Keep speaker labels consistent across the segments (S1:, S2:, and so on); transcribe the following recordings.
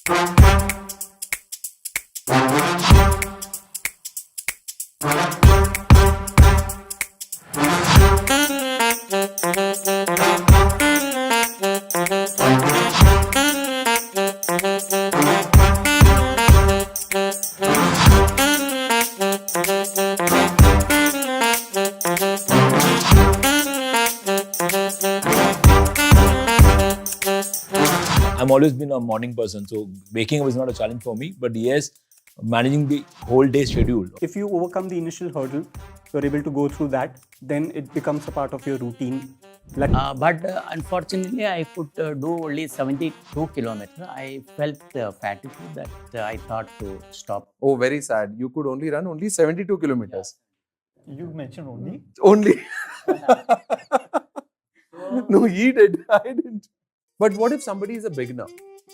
S1: I'm always been a morning person, so waking up is not a challenge for me. But yes, managing the whole day schedule.
S2: If you overcome the initial hurdle, you're able to go through that, then it becomes a part of your routine.
S3: But unfortunately, I could do only 72 kilometers. I felt fatigue that I thought to stop.
S4: Oh, very sad. You could only run 72 kilometers.
S2: You mentioned only.
S4: Only. No, he did. I didn't. But what if somebody is a beginner?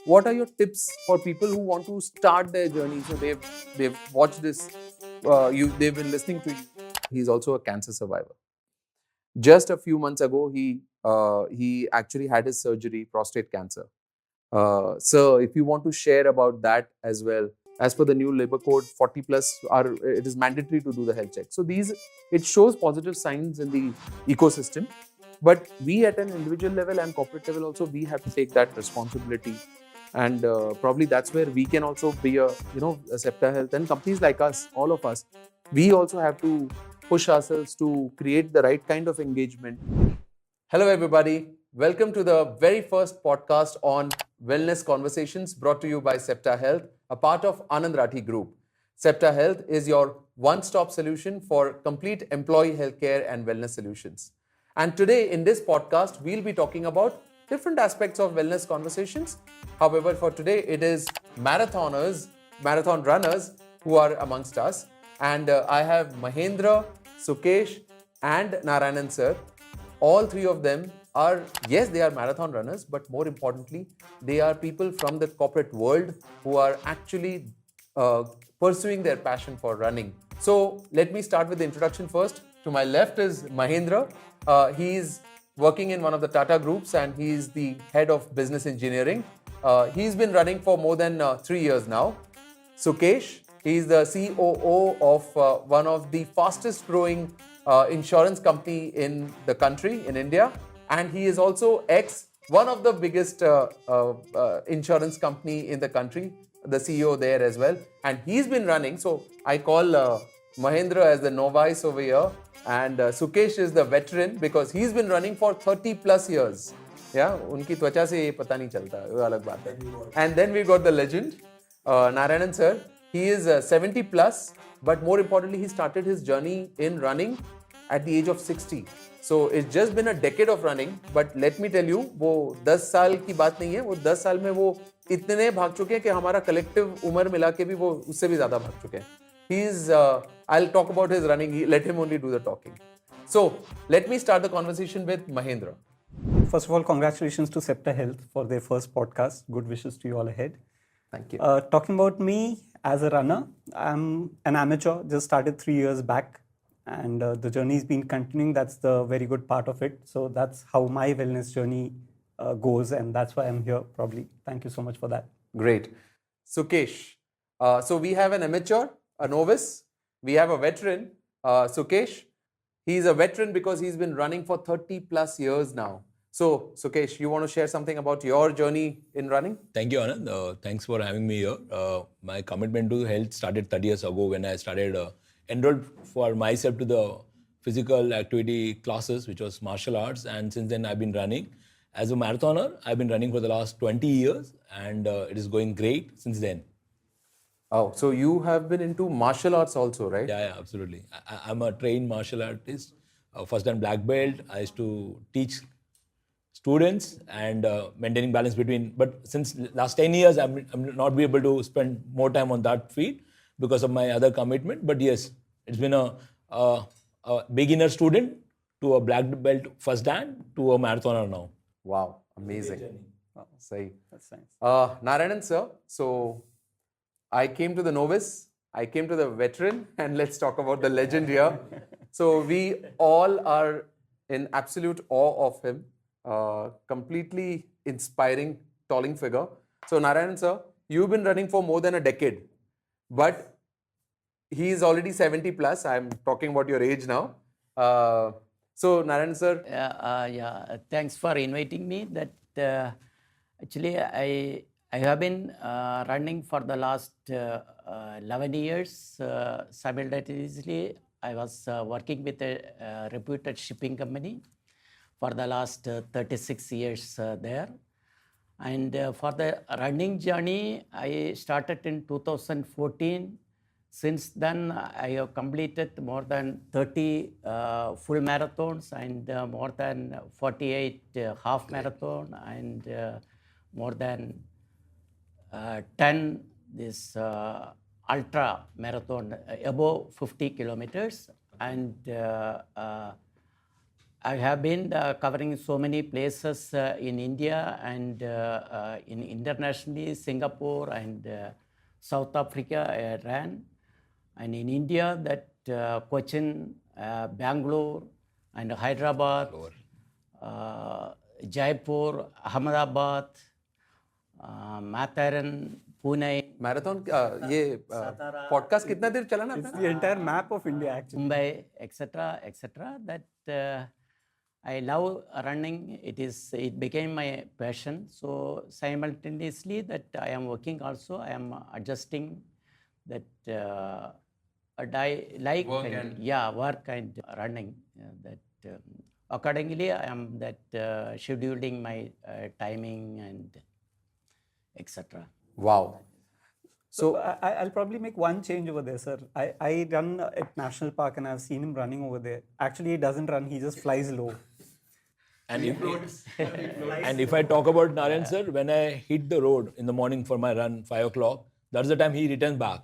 S4: What are your tips for people who want to start their journey? So they've watched this. They've been listening to you. He's also a cancer survivor. Just a few months ago, he actually had his surgery, prostate cancer. So if you want to share about that as well, as per the new labor code, 40 plus it is mandatory to do the health check. So it shows positive signs in the ecosystem. But we at an individual level and corporate level also, we have to take that responsibility. And probably that's where we can also be a Septa Health and companies like us, all of us, we also have to push ourselves to create the right kind of engagement. Hello, everybody. Welcome to the very first podcast on Wellness Conversations brought to you by Septa Health, a part of Anand Group. Septa Health is your one-stop solution for complete employee healthcare and wellness solutions. And today in this podcast, we'll be talking about different aspects of wellness conversations. However, for today, it is marathon runners who are amongst us. And I have Mahendra, Sukesh and Narayanan sir. All three of them are, yes, they are marathon runners, but more importantly, they are people from the corporate world who are actually pursuing their passion for running. So let me start with the introduction first. To my left is Mahendra. He's working in one of the Tata groups and he's the head of business engineering. He's been running for more than 3 years now. Sukesh, he's the COO of one of the fastest growing insurance company in the country, in India. And he is also one of the biggest insurance company in the country, the CEO there as well. And he's been running, so I call Mahendra as the novice over here. And Sukesh is the veteran because he's been running for 30 plus years. Yeah, उनकी त्वचा से ये पता नहीं चलता, वो अलग बात है. And then we got the legend, Narayanan sir. He is 70 plus, but more importantly, he started his journey in running at the age of 60. So it's just been a decade of running. But let me tell you, वो 10 साल की बात नहीं है. वो 10 साल में वो इतने भाग चुके हैं कि हमारा collective उम्र मिला के भी वो उससे भी ज़्यादा भाग चुके हैं. I'll talk about his running. Let him only do the talking. So let me start the conversation with Mahendra.
S2: First of all, congratulations to Septa Health for their first podcast. Good wishes to you all ahead.
S4: Thank you.
S2: Talking about me as a runner, I'm an amateur, just started 3 years back. And the journey's been continuing. That's the very good part of it. So that's how my wellness journey goes. And that's why I'm here probably. Thank you so much for that.
S4: Great. Sukesh. So we have an amateur, a novice. We have a veteran, Sukesh. He's a veteran because he's been running for 30 plus years now. So, Sukesh, you want to share something about your journey in running?
S1: Thank you, Anand. Thanks for having me here. My commitment to health started 30 years ago when I started enrolled for myself to the physical activity classes, which was martial arts. And since then, I've been running. As a marathoner, I've been running for the last 20 years and it is going great since then.
S4: Oh, so you have been into martial arts also, right?
S1: Yeah, absolutely. I'm a trained martial artist, first and black belt. I used to teach students and maintaining balance between, but since last 10 years, I'm not be able to spend more time on that field because of my other commitment. But yes, it's been a beginner student to a black belt first dan to a marathoner now.
S4: Wow, amazing. Wow,
S2: That's nice.
S4: Narayanan sir, so I came to the novice, I came to the veteran, and let's talk about the legend here. So we all are in absolute awe of him. Completely inspiring, tolling figure. So Narayanan sir, You've been running for more than a decade, but he is already 70 plus. I'm talking about your age now. So, Narayan sir,
S3: Thanks for inviting me. Actually, I have been running for the last 11 years. Simultaneously, I was working with a reputed shipping company for the last 36 years there. And for the running journey, I started in 2014. Since then, I have completed more than 30 full marathons and more than 48 half marathon and more than 10 this ultra marathon above 50 kilometers. And I have been covering so many places in India and in internationally, Singapore and South Africa I ran. And in India, that Cochin, Bangalore and Hyderabad, Jaipur, Ahmedabad, Matharan, Pune,
S4: marathon, ये podcast कितना देर चला ना
S2: It's
S4: अपना?
S2: the entire map of India, actually.
S3: Mumbai, etc., etc. That I love running. It became my passion. So simultaneously, that I am working also. I am adjusting that
S4: Work
S3: and running. Accordingly, I am scheduling my timing and etc.
S4: Wow.
S2: So I'll probably make one change over there, sir. I run at National Park and I've seen him running over there. Actually, he doesn't run, he just flies low.
S1: And if I talk about Narayan sir, when I hit the road in the morning for my run, 5 o'clock, that's the time he returns back.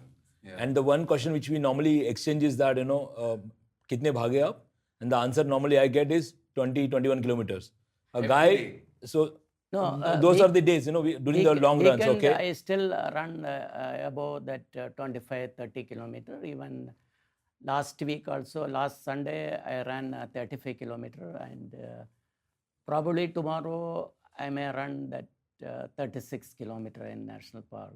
S1: And the one question which we normally exchange is that, kitne bhage aap? And the answer normally I get is 20, 21 kilometers. Those are the days, during the long runs, okay?
S3: I still run above that 25, 30 kilometer. Even last week also, last Sunday, I ran 35 kilometer and probably tomorrow I may run that 36 kilometer in National Park.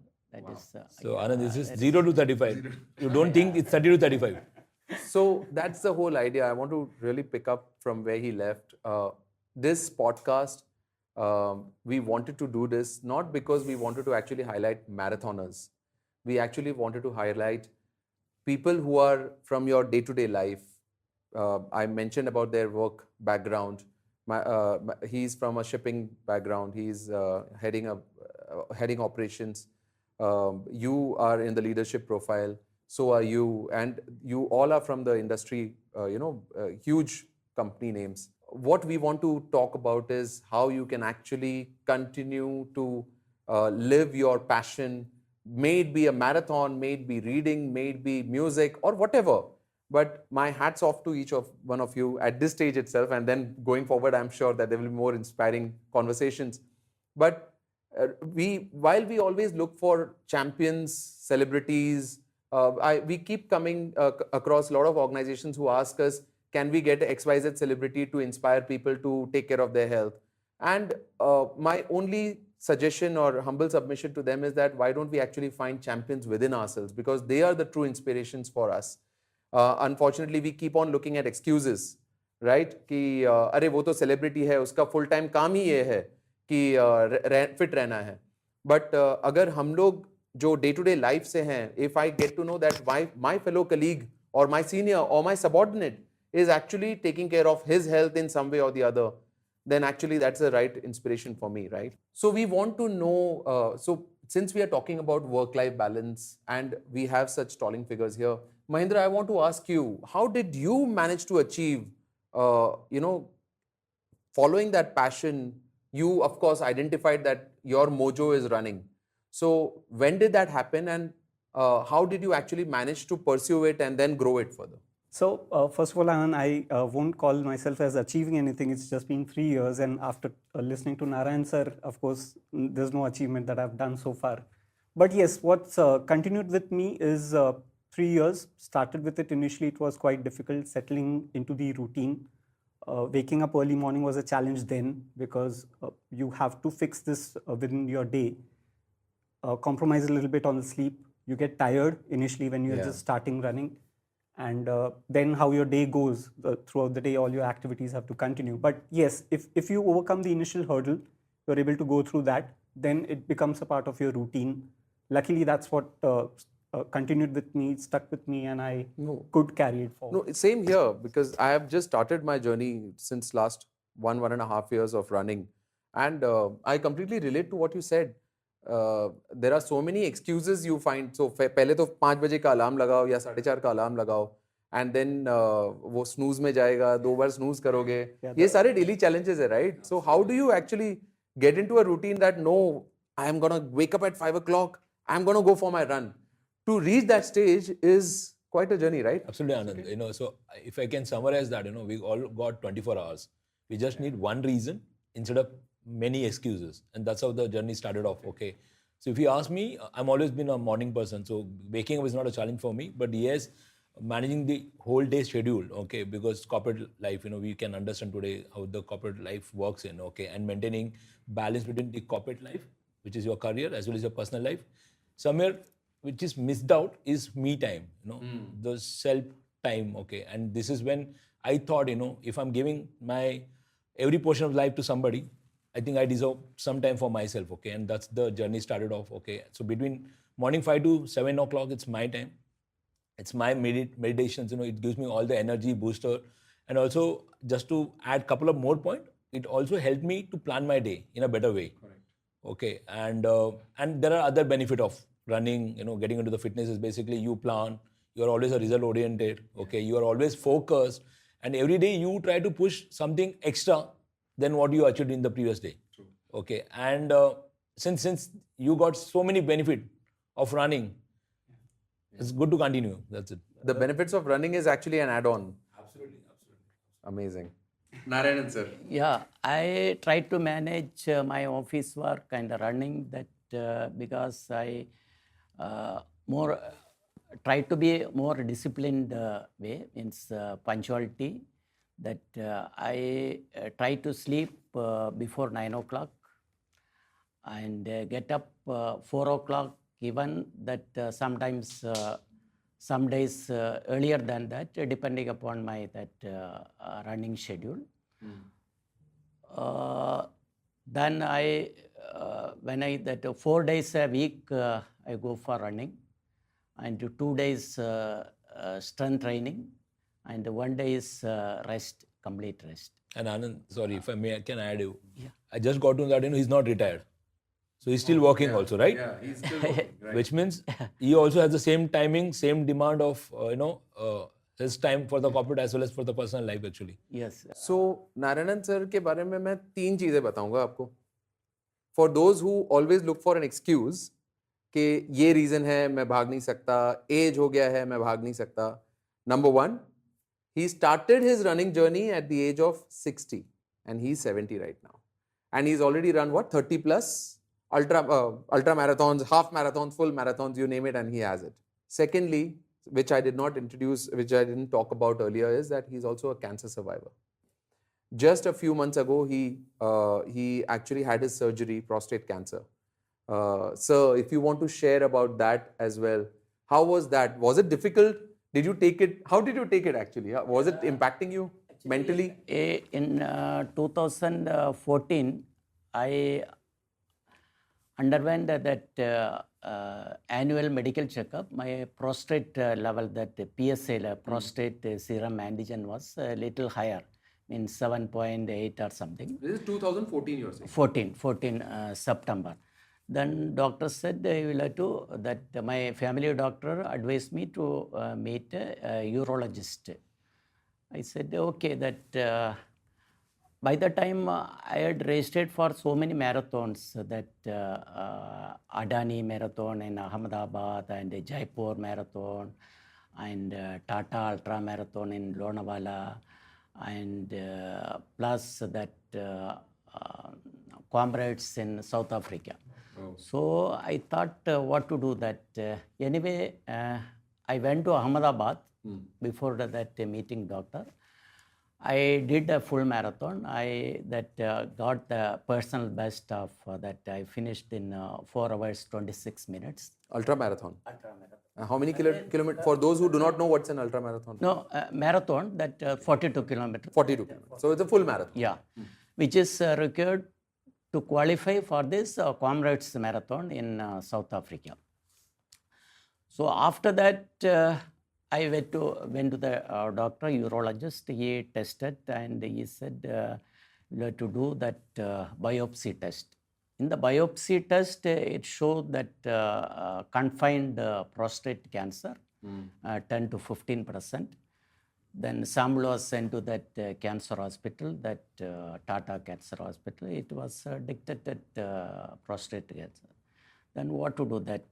S1: So Anand, this is 0 to 35. You don't think it's 30 to 35.
S4: So that's the whole idea. I want to really pick up from where he left. This podcast, we wanted to do this not because we wanted to actually highlight marathoners. We actually wanted to highlight people who are from your day-to-day life. I mentioned about their work background. He's from a shipping background. He's heading operations. You are in the leadership profile. So are you, and you all are from the industry. Huge company names. What we want to talk about is how you can actually continue to live your passion. May it be a marathon, may it be reading, may it be music or whatever. But my hat's off to each of one of you at this stage itself, and then going forward, I'm sure that there will be more inspiring conversations. But while we always look for champions, celebrities, we keep coming across a lot of organizations who ask us, can we get XYZ celebrity to inspire people to take care of their health? And my only suggestion or humble submission to them is that why don't we actually find champions within ourselves, because they are the true inspirations for us. Unfortunately, we keep on looking at excuses, right? कि अरे वो तो celebrity है, उसका full time काम ही ये है कि fit रहना है. But अगर हम लोग जो day to day life से हैं, if I get to know that my fellow colleague or my senior or my subordinate is actually taking care of his health in some way or the other, then actually that's the right inspiration for me, right? So we want to know, so since we are talking about work-life balance and we have such stalling figures here, Mahendra, I want to ask you, how did you manage to achieve, following that passion? You, of course, identified that your mojo is running. So when did that happen, and how did you actually manage to pursue it and then grow it further?
S2: So first of all, Anand, I won't call myself as achieving anything. It's just been 3 years, and after listening to Narayan sir, of course, there's no achievement that I've done so far. But yes, what's continued with me is 3 years. Started with it initially, it was quite difficult settling into the routine. Waking up early morning was a challenge then, because you have to fix this within your day. compromise a little bit on the sleep. You get tired initially when you're
S4: Yeah.
S2: just starting running, and then how your day goes throughout the day, all your activities have to continue. But yes, if you overcome the initial hurdle, you're able to go through that, then it becomes a part of your routine. Luckily, that's what continued with me, stuck with me, and I could carry it forward.
S4: No, it's same here because I have just started my journey since last 1.5 years of running, and I completely relate to what you said. There are so many excuses you find. So पहले तो 5 बजे का alarm लगाओ या 4:30 का alarm लगाओ, and then वो snooze में जाएगा, 2 बार snooze करोगे. ये सारे daily challenges है, right? So how do you actually get into a routine that no, I am gonna wake up at 5 o'clock, I am gonna go for my run. To reach that stage is quite a journey, right?
S1: Absolutely, Anand. So if I can summarize that, we all got 24 hours. We just need one reason instead of many excuses. And that's how the journey started off. Okay. So if you ask me, I'm always been a morning person. So waking up is not a challenge for me. But yes, managing the whole day schedule, okay, because corporate life, we can understand today how the corporate life works in, okay, and maintaining balance between the corporate life, which is your career, as well as your personal life. Somewhere which is missed out is me time, the self time, okay. And this is when I thought, if I'm giving my every portion of life to somebody, I think I deserve some time for myself, okay. And that's the journey started off, okay. So between morning 5 to 7 o'clock, it's my time. It's my meditations, it gives me all the energy booster. And also, just to add a couple of more points, it also helped me to plan my day in a better way. Correct. Okay, and there are other benefit of running, getting into the fitness is basically you plan, you're always a result oriented, okay, you are always focused, and every day you try to push something extra than what you achieved in the previous day. True. Okay, and since you got so many benefit of running, it's good to continue. That's it.
S4: The benefits of running is actually an add-on.
S1: Absolutely.
S4: Amazing. Narayanan sir.
S3: Yeah, I try to manage my office work and running that because I try to be more disciplined way, means punctuality, that I try to sleep before 9 o'clock and get up 4 o'clock, even that sometimes some days earlier than that, depending upon my running schedule. Then when I 4 days a week I go for running, and 2 days strength training, and 1 day is rest, complete rest.
S1: And Anand, sorry if I may, I can add you.
S3: Yeah.
S1: I just got to know that he's not retired, so he's still working also, right?
S4: Yeah, he's still working, right?
S1: Which means he also has the same timing, same demand of his time for the corporate as well as for the personal life actually.
S3: Yes.
S4: So Narayanan sir के बारे में मैं 3 चीजें बताऊंगा आपको. For those who always look for an excuse कि ये reason है मैं भाग नहीं सकता, age हो गया है मैं भाग नहीं सकता. Number 1, he started his running journey at the age of 60 and he's 70 right now. And he's already run 30 plus ultra marathons, half marathons, full marathons, you name it, and he has it. Secondly, which I didn't talk about earlier, is that he's also a cancer survivor. Just a few months ago, he actually had his surgery, prostate cancer. Sir, if you want to share about that as well, how was that? Was it difficult? Did you take it? How did you take it actually? Was it impacting you mentally?
S3: In 2014, I underwent that annual medical checkup. My prostate level, that PSA, prostate serum antigen, was a little higher, means 7.8 or something.
S4: This is 2014, you're saying?
S3: 14 September. Then doctor said he will have to, that my family doctor advised me to meet a urologist. I said, okay, that by the time I had registered for so many marathons, that Adani Marathon in Ahmedabad and Jaipur Marathon and Tata Ultra Marathon in Lonavala, and plus that comrades in South Africa. Oh. So I thought what to do that. Anyway, I went to Ahmedabad before that meeting doctor. I did a full marathon. I got the personal best of that. I finished in 4 hours 26 minutes.
S4: Ultra marathon.
S3: Ultra marathon.
S4: How many kilometers? For those who do not know what's an ultra marathon?
S3: No, marathon, that 42 kilometers.
S4: 42 kilometers. So it's a full marathon.
S3: Yeah, which is required to qualify for this Comrades Marathon in South Africa. So after that, I went to the doctor, urologist. He tested and he said you have to do that biopsy test. In the biopsy test, it showed that confined prostate cancer, 10 to 15%. Then sample was sent to that cancer hospital, that Tata Cancer Hospital. It was detected prostate cancer. Then what to do that?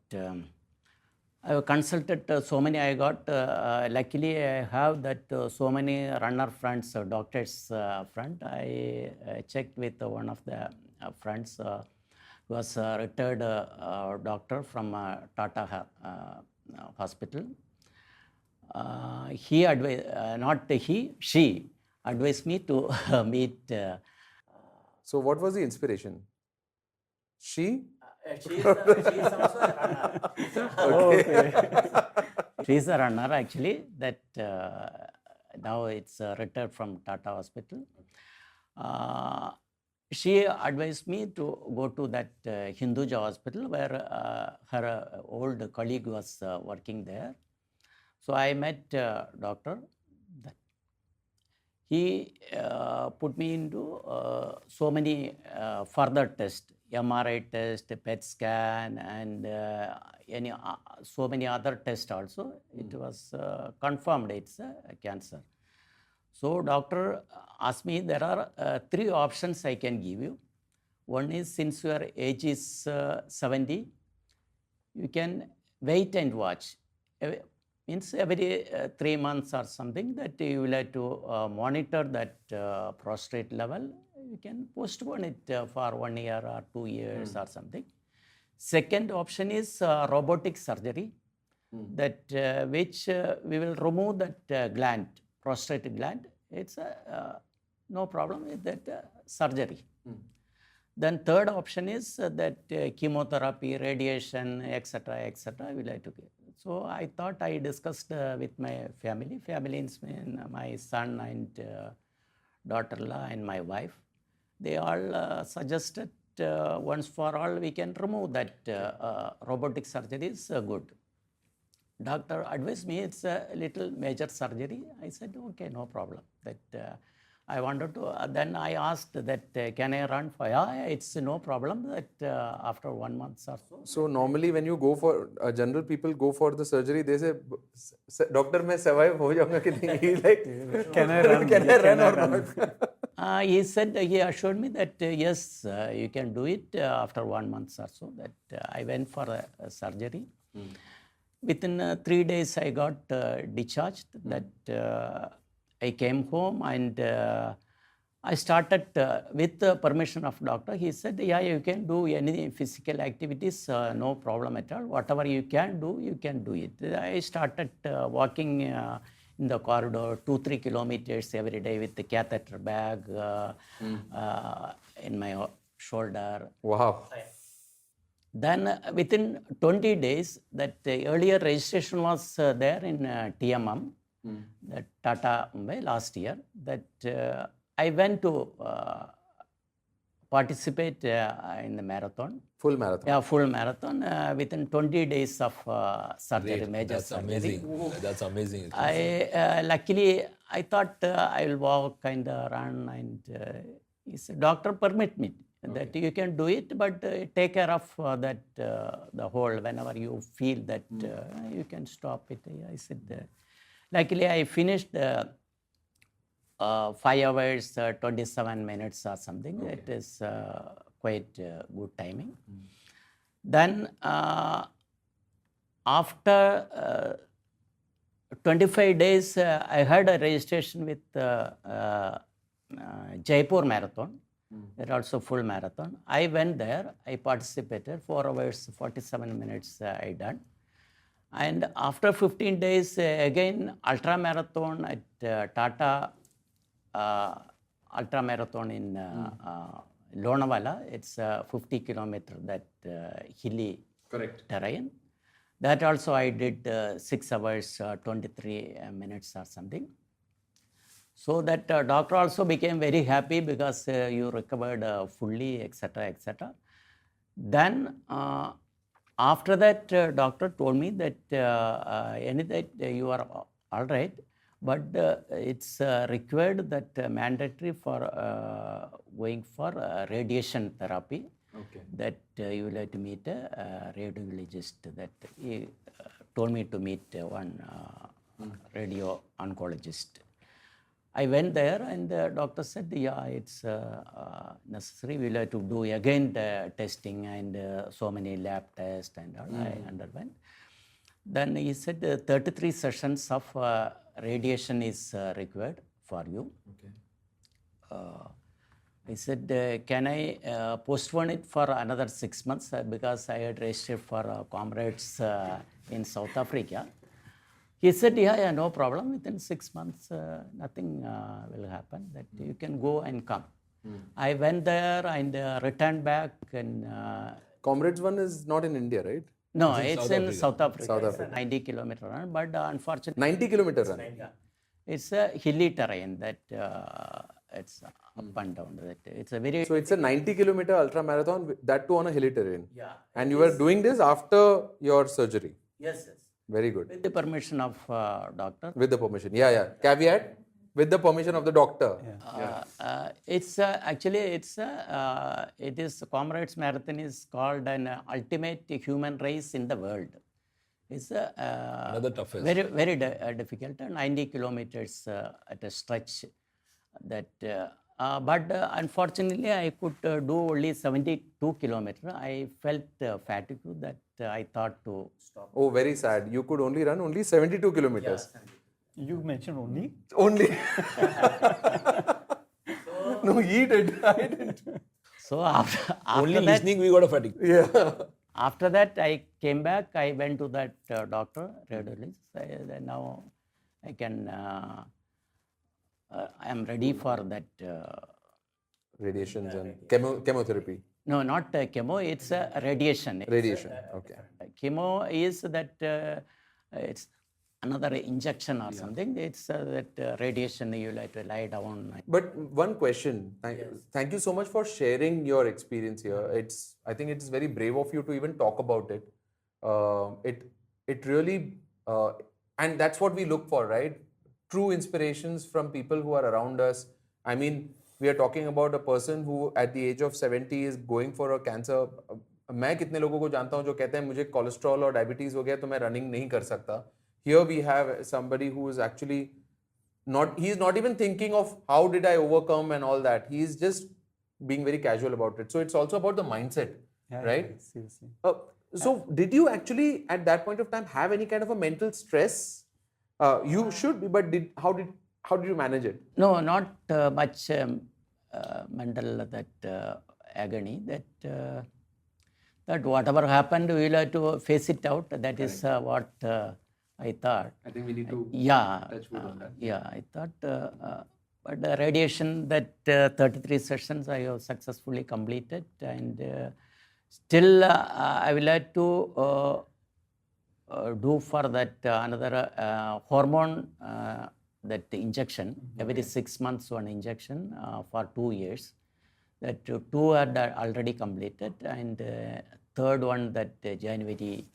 S3: I consulted so many. I got luckily I have that so many runner friends, doctors friend. I checked with one of the friends who was a retired doctor from Tata Hospital. He advised, not he, she advised me to meet.
S4: So what was the inspiration? She?
S3: She's also a runner. She's a runner actually. That now it's retired from Tata Hospital. She advised me to go to that Hinduja Hospital where her old colleague was working there. So I met doctor. He put me into so many further tests, MRI test, PET scan, and so many other tests also. It was confirmed it's a cancer. So doctor asked me, there are 3 options I can give you. One is, since your age is 70, you can wait and watch. Means every 3 months or something that you will have to monitor that prostate level. You can postpone it for 1 year or 2 years or something. Second option is robotic surgery, that which we will remove that gland, prostate gland. It's no problem with that surgery. Then third option is that chemotherapy, radiation, etc., etc. will have to get. So I thought, I discussed with my family. Family means my son and daughter-in-law and my wife. They all suggested once for all we can remove that robotic surgery is good. Doctor advised me it's a little major surgery. I said, okay, no problem. That I wanted to, then I asked that can I run for, it's no problem that after 1 month or so.
S4: So normally when you go for, general people go for the surgery, they say, doctor, मैं survive हो जाऊंगा कि नहीं? He's like,
S2: Can I run?
S4: Can I run or not?
S3: He said, he assured me that yes, you can do it after 1 month or so. That I went for a surgery. Within 3 days I got discharged. That I came home and I started with the permission of doctor. He said, yeah, you can do any physical activities, no problem at all. Whatever you can do it. I started walking in the corridor 2-3 kilometers every day with the catheter bag in my shoulder.
S4: Wow.
S3: Then within 20 days, that earlier registration was there in TMM, that Tata Mumbai last year, that I went to participate in the marathon.
S4: Full marathon.
S3: Yeah, full marathon within 20 days of surgery,
S1: Great.
S3: major
S1: That's
S3: surgery.
S1: amazing. That's amazing.
S3: I luckily I thought I will walk and run, and he said, doctor permit me that you can do it, but take care of that the whole. Whenever you feel that you can stop it. I said, luckily I finished 5 hours 27 minutes or something. Okay. That is quite good timing. Then after 25 days, I had a registration with Jaipur Marathon. That also full marathon. I went there. I participated. 4 hours 47 minutes I done. And after 15 days, again ultra marathon at Tata ultra marathon in Lonavala. It's 50 kilometer that hilly terrain. That also I did 6 hours 23 minutes or something. So that doctor also became very happy because you recovered fully, etc., etc. Then after that, doctor told me that you are all right, but it's required that mandatory for going for radiation therapy.
S4: Okay.
S3: That you will have to meet a radiologist. That he told me to meet one radio oncologist. I went there and the doctor said, yeah, it's necessary. We'll have to do again the testing and so many lab tests and all. I underwent. Then he said 33 sessions of radiation is required for you.
S4: Okay.
S3: I said, can I postpone it for another 6 months because I had registered for comrades in South Africa. He said, yeah, no problem. Within 6 months, nothing will happen. That you can go and come. I went there and returned back. And
S4: Comrades 1 is not in India, right?
S3: no, it's in South Africa.
S4: South
S3: It's
S4: Africa.
S3: a 90-kilometer run, but unfortunately,
S4: 90-kilometer run.
S3: it's a hilly terrain that it's up and down. That it's a very
S4: So it's a 90-kilometer ultra marathon, that too on a hilly terrain.
S3: yeah.
S4: And you were doing this after your surgery.
S3: Yes.
S4: Very good.
S3: With the permission of doctor.
S4: With the permission. Yeah. Caveat, with the permission of the doctor.
S3: It's actually it is Comrades Marathon is called an ultimate human race in the world. It's
S1: Another toughest.
S3: very difficult, 90 kilometers at a stretch. That but unfortunately I could do only 72 kilometers. I felt fatigue that I thought to stop.
S4: Oh, very sad. You could only run 72 kilometers.
S2: You mentioned only.
S4: Only. No, he did. I didn't.
S3: So after
S1: Only
S3: that,
S1: listening, we got a fatigue.
S4: Yeah.
S3: after that, I came back. I went to that doctor, radiologist. Now I can. I am ready for that.
S4: Radiations and chemotherapy.
S3: No, not chemo. It's radiation.
S4: Radiation. Okay.
S3: Chemo is that it's another injection or something. It's that radiation you like to lie down.
S4: But one question. Thank you so much for sharing your experience here. I think it's very brave of you to even talk about it. It really, and that's what we look for, right? True inspirations from people who are around us. I mean, we are talking about a person who at the age of 70 is going for a cancer. मैं कितने लोगों को जानता हूँ जो कहते हैं मुझे कोलेस्ट्रॉल और डायबिटीज हो गया तो मैं रनिंग नहीं कर सकता. Here we have somebody who is actually he's not even thinking of how did I overcome and all that. He's just being very casual about it. So it's also about the mindset, right?
S2: Yeah, seriously.
S4: So did you actually at that point of time have any kind of a mental stress? You should be, but how did you manage it?
S3: No, not much mental agony. That whatever happened, we will have to face it out. That is what I thought.
S4: I think we need to
S3: touch wood on that. I thought, but the radiation, that 33 sessions I have successfully completed, and still I will have to do for that another hormone, that injection, every 6 months one injection for 2 years. That 2 are already completed, and third one that January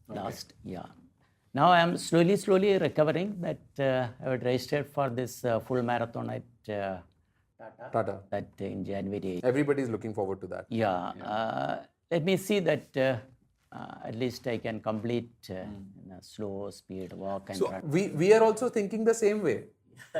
S3: last. Yeah. Now I am slowly recovering. That I would registered for this full marathon at
S4: Tata.
S3: That in January.
S4: Everybody is looking forward to that.
S3: Yeah. Let me see that at least I can complete in a slow speed walk and
S4: So
S3: run.
S4: we are also thinking the same way.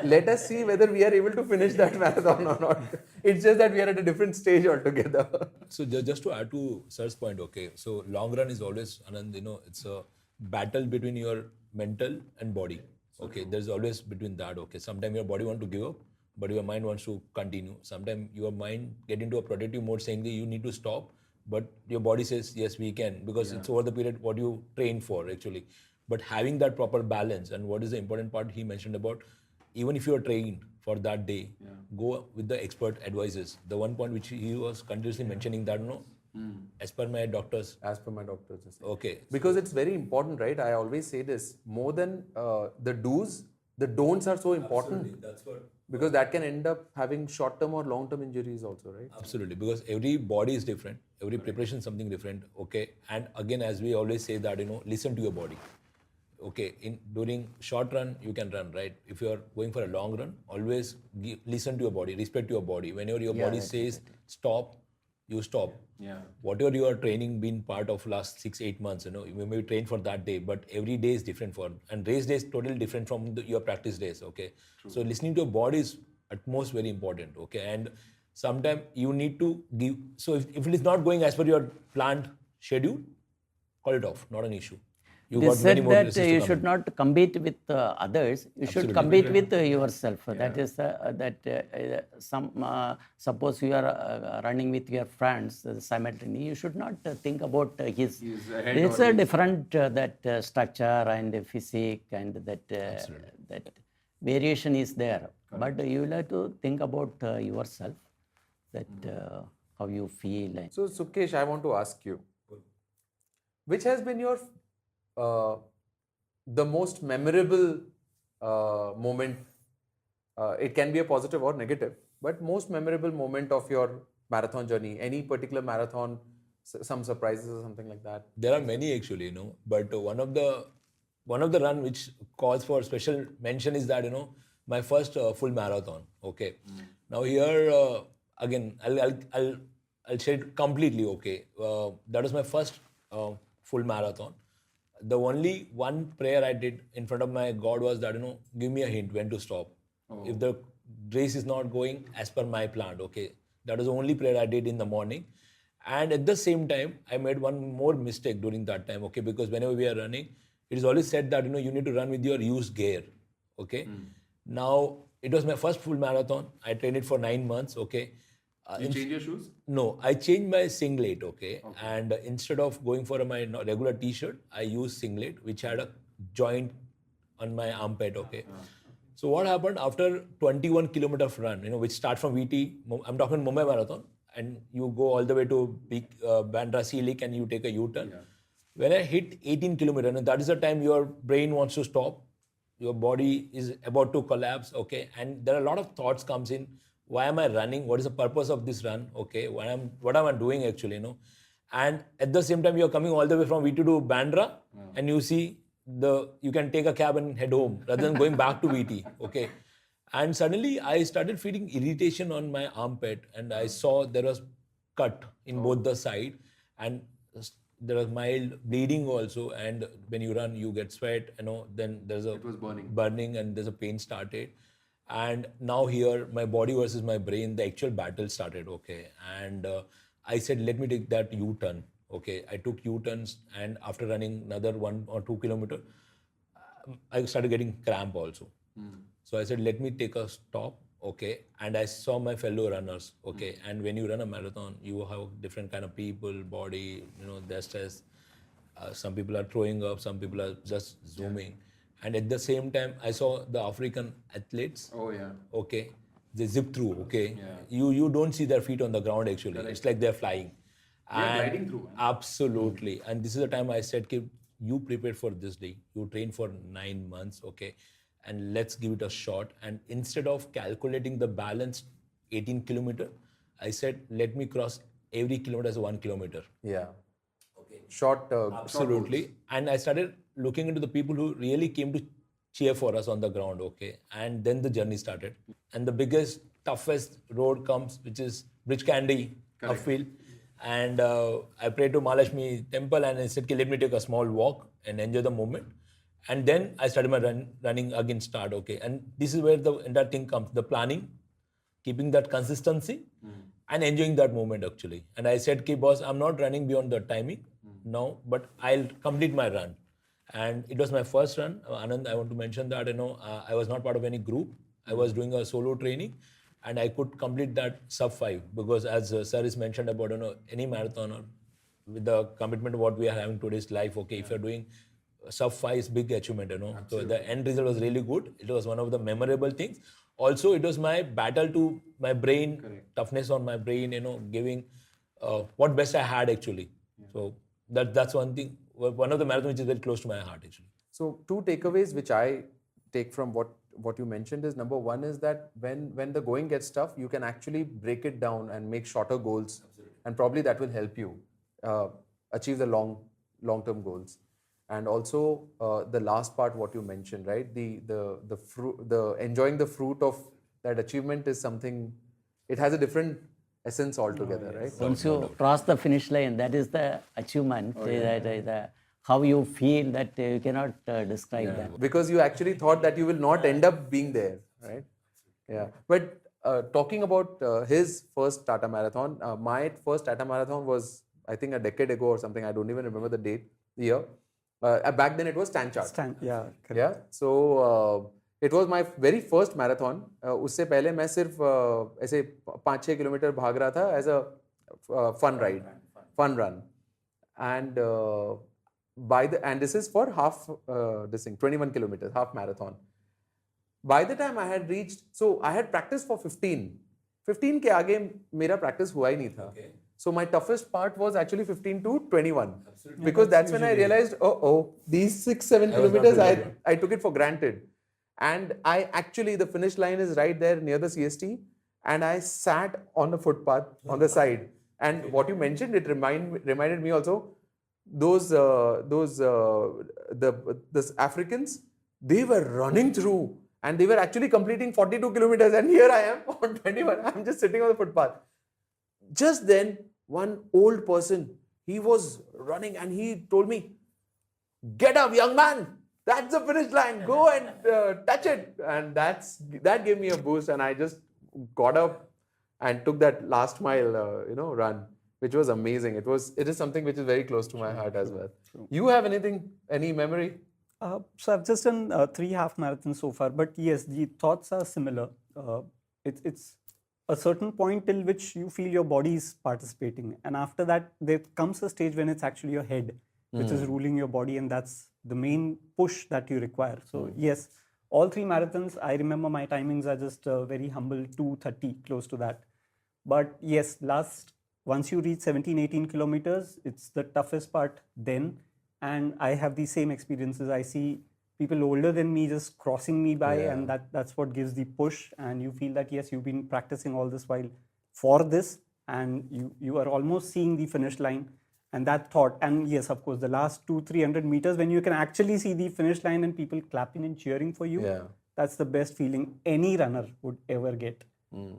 S4: Let us see whether we are able to finish that marathon or not. It's just that we are at a different stage altogether.
S1: So just to add to Sir's point, okay, so long run is always, Anand, it's a battle between your mental and body. Okay, there's always between that. Okay, sometimes your body wants to give up, but your mind wants to continue. Sometimes your mind get into a protective mode saying that you need to stop, but your body says, yes, we can, because it's over the period what you train for actually. But having that proper balance, and what is the important part he mentioned about, even if you're trained for that day, go with the expert advices. The one point which he was continuously mentioning that, as per my doctors.
S4: As per my doctor.
S1: Okay.
S4: Because it's very important, right? I always say this, more than the do's, the don'ts are so important.
S1: Absolutely. That's what.
S4: Because that can end up having short-term or long-term injuries also, right?
S1: Absolutely, because every body is different, every preparation is something different. Okay, and again, as we always say that listen to your body. Okay, during short run you can run, right? If you are going for a long run, always listen to your body, respect your body. Whenever your body says stop, you stop.
S5: Yeah.
S1: Whatever your training been part of last 6-8 months, you may train for that day, but every day is different and race day is totally different from your practice days. Okay, so listening to your body is at most very important. Okay, and sometimes you need to give. So if it is not going as per your planned schedule, call it off. Not an issue. You
S3: They
S1: got many
S3: said
S1: more
S3: that
S1: races to
S3: you
S1: come
S3: should
S1: in.
S3: not compete with others. You should compete with yourself. That is suppose you are running with your friends simultaneously. You should not think about his.
S5: ahead
S3: It's
S5: or
S3: a different structure and physique and that variation is there. But you will have to think about yourself, that how you feel.
S4: So Sukesh, I want to ask you, which has been your the most memorable moment? It can be a positive or negative, but most memorable moment of your marathon journey. Any particular marathon, some surprises or something like that?
S1: There are many actually, but one of the run which calls for special mention is that my first full marathon. Okay, now here again I'll share it completely. Okay, that was my first full marathon. The only one prayer I did in front of my God was that give me a hint when to stop. If the race is not going as per my plan. Okay, that was the only prayer I did in the morning. And at the same time, I made one more mistake during that time. Okay, because whenever we are running, it is always said that you need to run with your used gear. Okay, now it was my first full marathon. I trained it for 9 months. Okay,
S5: You change your shoes?
S1: no, I changed my singlet. Okay, and instead of going for my regular T-shirt, I used singlet which had a joint on my armpit. Okay. So what happened after 21 kilometer of run, which start from VT, I'm talking Mumbai Marathon, and you go all the way to Bandra Sea Lake and you take a U-turn. Yeah. When I hit 18 kilometers, that is the time your brain wants to stop, your body is about to collapse. Okay, and there are a lot of thoughts comes in. Why am I running? What is the purpose of this run? Okay, what am I doing actually? And at the same time, you're coming all the way from VT to Bandra, and you see you can take a cab and head home rather than going back to VT. Okay, and suddenly I started feeling irritation on my armpit, and I saw there was cut in both the side, and there was mild bleeding also. And when you run, you get sweat. Then there's
S5: It was burning.
S1: burning, and there's a pain started. And now here, my body versus my brain, the actual battle started. Okay, and I said, let me take that U-turn. Okay, I took U-turns, and after running another 1 or 2 kilometers, I started getting cramp also. So I said, let me take a stop. Okay, and I saw my fellow runners. Okay, and when you run a marathon, you have different kind of people, body, their stress. Some people are throwing up, some people are just zooming. And at the same time, I saw the African athletes.
S5: Oh, yeah.
S1: Okay, they zip through. Okay,
S5: Yeah.
S1: you don't see their feet on the ground actually.
S5: Correct.
S1: It's like they're flying.
S5: They are gliding through.
S1: Absolutely. And this is the time I said, Kid, you prepared for this day. You trained for 9 months. Okay, and let's give it a shot. And instead of calculating the balance 18 kilometer, I said, let me cross every kilometer as 1 kilometer.
S4: Yeah. Okay. Short.
S1: Absolutely. And I started looking into the people who really came to cheer for us on the ground. Okay, and then the journey started. And the biggest, toughest road comes, which is Bridge Candy upfield. And I prayed to Mahalakshmi temple, and I said, let me take a small walk and enjoy the moment. And then I started my running again start. Okay, and this is where the entire thing comes, the planning, keeping that consistency, and enjoying that moment actually. And I said, okay, boss, I'm not running beyond the timing now, but I'll complete my run. And it was my first run. Anand, I want to mention that I was not part of any group. I was doing a solo training, and I could complete that sub 5 because, as sir is mentioned about any marathoner, with the commitment of what we are having today's life. Okay, if you're doing sub 5 is big achievement. So the end result was really good. It was one of the memorable things. also it was my battle to my brain, toughness on my brain, giving what best I had actually. So that's one thing, one of the marathons which is very close to my heart actually.
S4: So two takeaways which I take from what you mentioned is, number one is that when the going gets tough, you can actually break it down and make shorter goals, and probably that will help you achieve the long-term goals. And also the last part, what you mentioned, right? The enjoying the fruit of that achievement is something. It has a different essence altogether, right?
S3: Once you cross the finish line, that is the achievement. How you feel that you cannot describe that.
S4: Because you actually thought that you will not end up being there, right? Yeah. But talking about his first Tata Marathon, my first Tata Marathon was, I think, a decade ago or something. I don't even remember the year. Back then it was Stanchart.
S2: Yeah. Correct.
S4: Yeah. So it was my very first marathon. उससे पहले मैं सिर्फ ऐसे 5-6 kilometre भाग रहा था as a fun run, and and this is for half this thing, 21 kilometers, half marathon. By the time I had reached, so I had practiced for 15 के आगे मेरा practice हुआ ही नहीं था. So my toughest part was actually 15 to 21. Absolutely. Because that's when I realized, these 6-7 kilometers, I took it for granted. And I actually, the finish line is right there near the CST, and I sat on the footpath on the side. And what you mentioned, it reminded me also, those Africans, they were running through, and they were actually completing 42 kilometers, and here I am on 21. I'm just sitting on the footpath. Just then, one old person, he was running, and he told me, "Get up, young man! That's the finish line. Go and touch it." And that gave me a boost, and I just got up and took that last mile, run, which was amazing. It is something which is very close to my heart as well. You have any memory?
S2: So I've just done 3 half marathons so far, but yes, the thoughts are similar. It's a certain point till which you feel your body is participating, and after that there comes a stage when it's actually your head which is ruling your body, and that's the main push that you require. So yes, all 3 marathons, I remember my timings are just very humble, 2:30, close to that. But yes, once you reach 17-18 kilometers, it's the toughest part then. And I have the same experiences. I see people older than me just crossing me by, and that's what gives the push. And you feel that, yes, you've been practicing all this while for this, and you are almost seeing the finish line. And that thought, and yes, of course, the last 200-300 meters, when you can actually see the finish line and people clapping and cheering for you, that's the best feeling any runner would ever get.